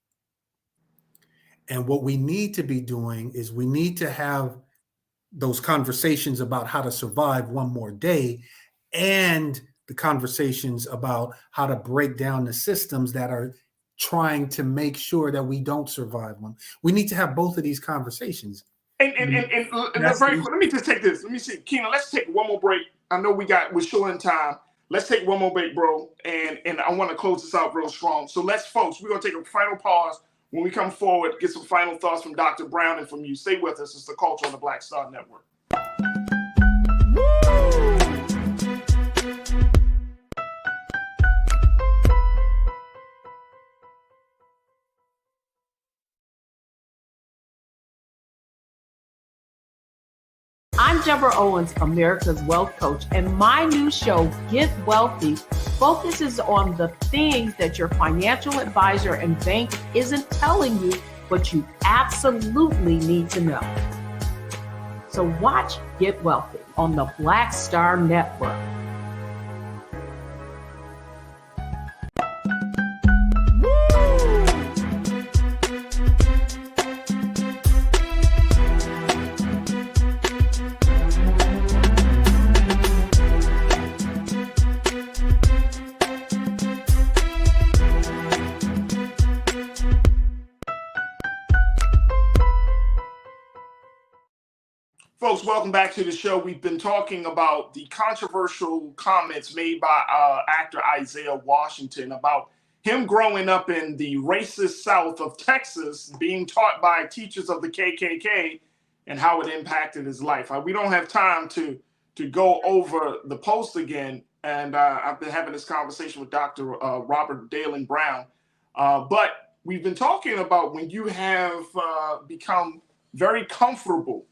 And what we need to be doing is we need to have those conversations about how to survive one more day, and the conversations about how to break down the systems that are trying to make sure that we don't survive one. We need to have both of these conversations. And let me just take this. Let me see, Keenan, let's take one more break. I know we're short in time. Let's take one more break, bro. And I want to close this out real strong. So folks, we're going to take a final pause. When we come forward, get some final thoughts from Dr. Brown and from you. Stay with us. It's The Culture on the Black Star Network. I'm Deborah Owens, America's Wealth Coach, and my new show, Get Wealthy, focuses on the things that your financial advisor and bank isn't telling you, but you absolutely need to know. So watch Get Wealthy on the Black Star Network. Folks, welcome back to the show. We've been talking about the controversial comments made by actor Isaiah Washington about him growing up in the racist South of Texas, being taught by teachers of the KKK, and how it impacted his life. We don't have time to go over the post again, and I've been having this conversation with Dr. Robert Dalen Brown. But we've been talking about when you have become very comfortable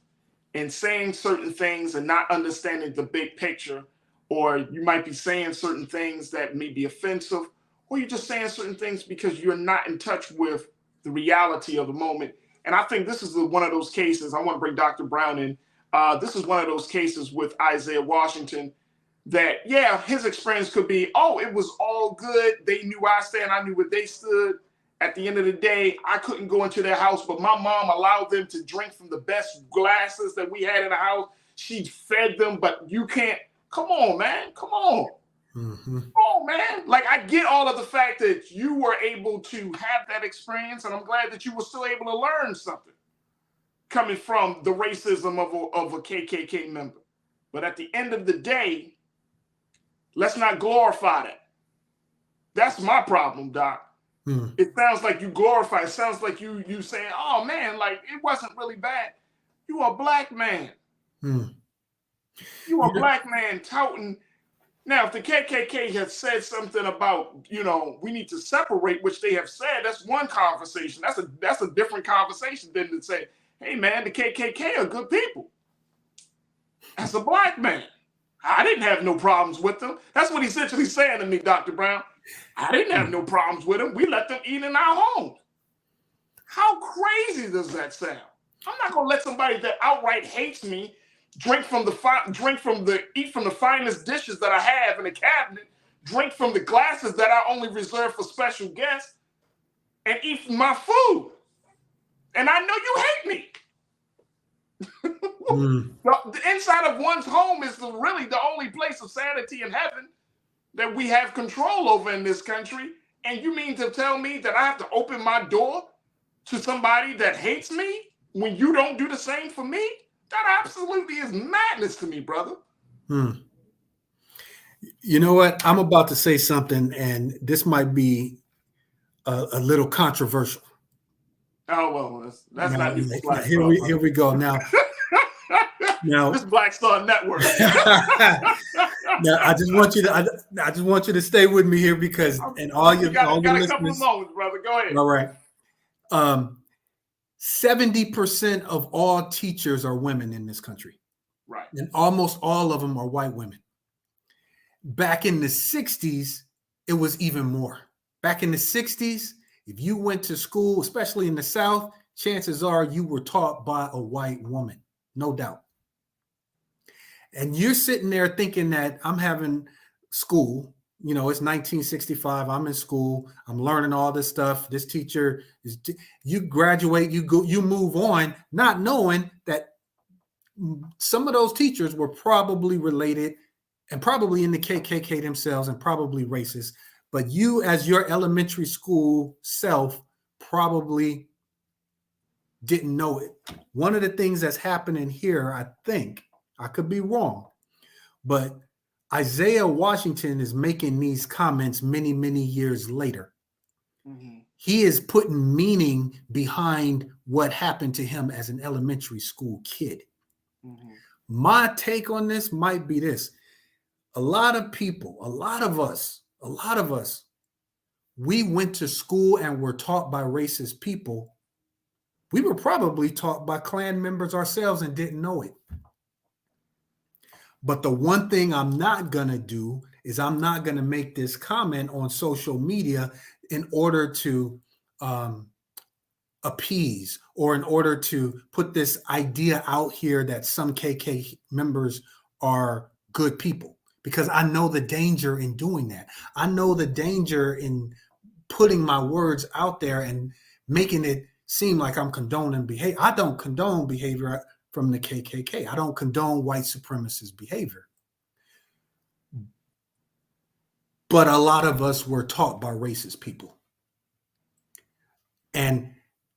in saying certain things and not understanding the big picture, or you might be saying certain things that may be offensive, or you're just saying certain things because you're not in touch with the reality of the moment. And I think this is one of those cases. I want to bring Dr. Brown in. This is one of those cases with Isaiah Washington that, yeah, his experience could be, oh, it was all good. They knew where I stand. I knew where they stood. At the end of the day, I couldn't go into their house, but my mom allowed them to drink from the best glasses that we had in the house. She fed them, but you can't. Come on, man. Come on. Mm-hmm. Come on, man. Like, I get all of the fact that you were able to have that experience, and I'm glad that you were still able to learn something coming from the racism of a KKK member. But at the end of the day, let's not glorify that. That's my problem, Doc. It sounds like you glorify. It sounds like you saying, "Oh man, like it wasn't really bad." You a black man. You a black man touting. Now, if the KKK had said something about, we need to separate, which they have said, that's one conversation. That's a different conversation than to say, "Hey man, the KKK are good people." As a black man, I didn't have no problems with them. That's what he's essentially saying to me, Dr. Brown. I didn't have no problems with them. We let them eat in our homes. How crazy does that sound? I'm not gonna let somebody that outright hates me eat from the finest dishes that I have in the cabinet, drink from the glasses that I only reserve for special guests, and eat my food. And I know you hate me. The inside of one's home is really the only place of sanity in heaven that we have control over in this country. And you mean to tell me that I have to open my door to somebody that hates me when you don't do the same for me? That absolutely is madness to me, brother. You know what? I'm about to say something, and this might be a little controversial. Oh, well, that's now, not even Black here Star. we go. Now, this Black Star Network. Now, I just want you to stay with me here because all your got a listeners, couple of moments, brother. Go ahead. All right. 70% of all teachers are women in this country. Right. And almost all of them are white women. Back in the 60s, it was even more. Back in the 60s, if you went to school, especially in the South, chances are you were taught by a white woman, no doubt. And you're sitting there thinking that I'm having school, it's 1965, I'm in school, I'm learning all this stuff. This teacher is, you graduate, you move on, not knowing that some of those teachers were probably related and probably in the KKK themselves and probably racist. But you, as your elementary school self, probably didn't know it. One of the things that's happening here, I think, I could be wrong, but Isaiah Washington is making these comments many, many years later. He is putting meaning behind what happened to him as an elementary school kid. My take on this might be this. A lot of people, a lot of us, we went to school and were taught by racist people. We were probably taught by Klan members ourselves and didn't know it. But the one thing I'm not going to do is I'm not going to make this comment on social media in order to appease or in order to put this idea out here that some KK members are good people. Because I know the danger in doing that. I know the danger in putting my words out there and making it seem like I'm condoning behavior. I don't condone behavior from the KKK. I don't condone white supremacist behavior. But a lot of us were taught by racist people. And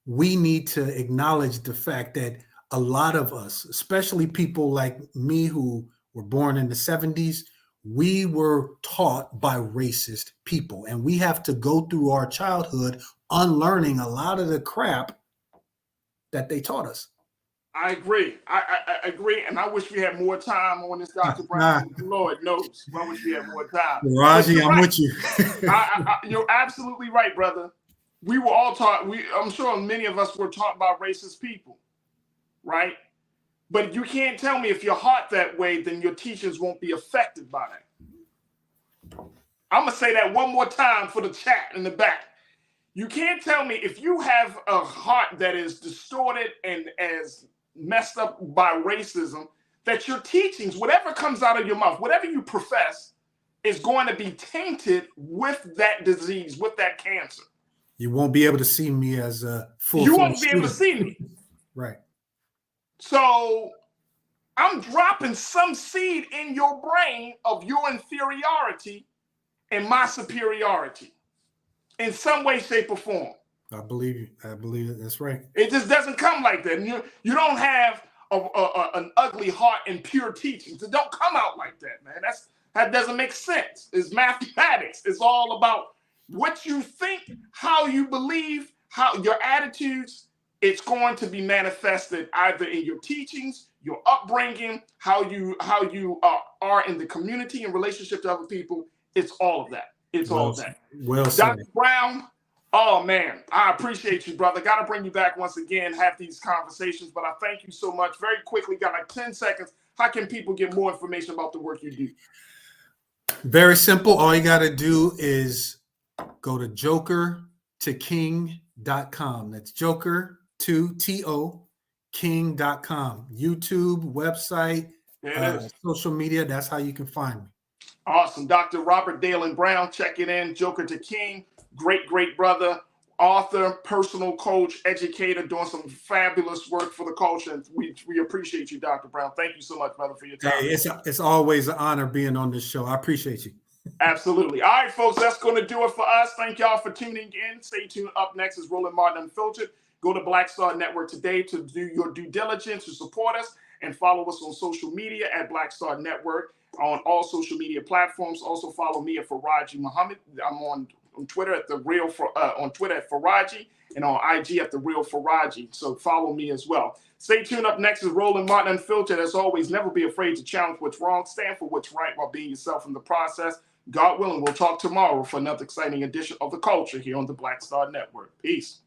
we need to acknowledge the fact that a lot of us, especially people like me who were born in the 70s, we were taught by racist people, and we have to go through our childhood unlearning a lot of the crap that they taught us. I agree. I agree, and I wish we had more time on this, Dr. Brown. Lord knows, I wish we had more time. Farajii, I'm with you. You're absolutely right, brother. We were all taught. I'm sure many of us were taught by racist people, right? But you can't tell me if you're heart that way, then your teachers won't be affected by that. I'm going to say that one more time for the chat in the back. You can't tell me if you have a heart that is distorted and as messed up by racism, that your teachings, whatever comes out of your mouth, whatever you profess, is going to be tainted with that disease, with that cancer. You won't be able to see me as a full. You won't be able to see me. Right. So I'm dropping some seed in your brain of your inferiority and my superiority in some way, shape, or form. I believe you. I believe it. That's right. It just doesn't come like that. You don't have an ugly heart and pure teachings. It don't come out like that, man. That doesn't make sense. It's mathematics. It's all about what you think, how you believe, how your attitudes, it's going to be manifested either in your teachings, your upbringing, how you are in the community in relationship to other people. It's all of that. It's all of that. Well said. Dr. Brown, oh man, I appreciate you, brother. Got to bring you back once again, have these conversations, but I thank you so much. Very quickly, got like 10 seconds. How can people get more information about the work you do? Very simple. All you got to do is go to joker2king.com. That's joker2to king.com. YouTube, website, social media. That's how you can find me. Awesome. Dr. Robert Dalen Brown, checking in. Joker to King. Great, great brother. Author, personal coach, educator, doing some fabulous work for the culture. And we appreciate you, Dr. Brown. Thank you so much, brother, for your time. Hey, it's always an honor being on this show. I appreciate you. Absolutely. All right, folks, that's going to do it for us. Thank y'all for tuning in. Stay tuned. Up next is Roland Martin Unfiltered. Go to Black Star Network today to do your due diligence to support us and follow us on social media at Black Star Network on all social media platforms. Also follow me at Farajii Muhammad. I'm on Twitter at on Twitter at Farajii and on IG at The Real Farajii. So follow me as well. Stay tuned. Up next is Roland Martin Unfiltered. As always, never be afraid to challenge what's wrong. Stand for what's right while being yourself in the process. God willing, we'll talk tomorrow for another exciting edition of The Culture here on the Black Star Network. Peace.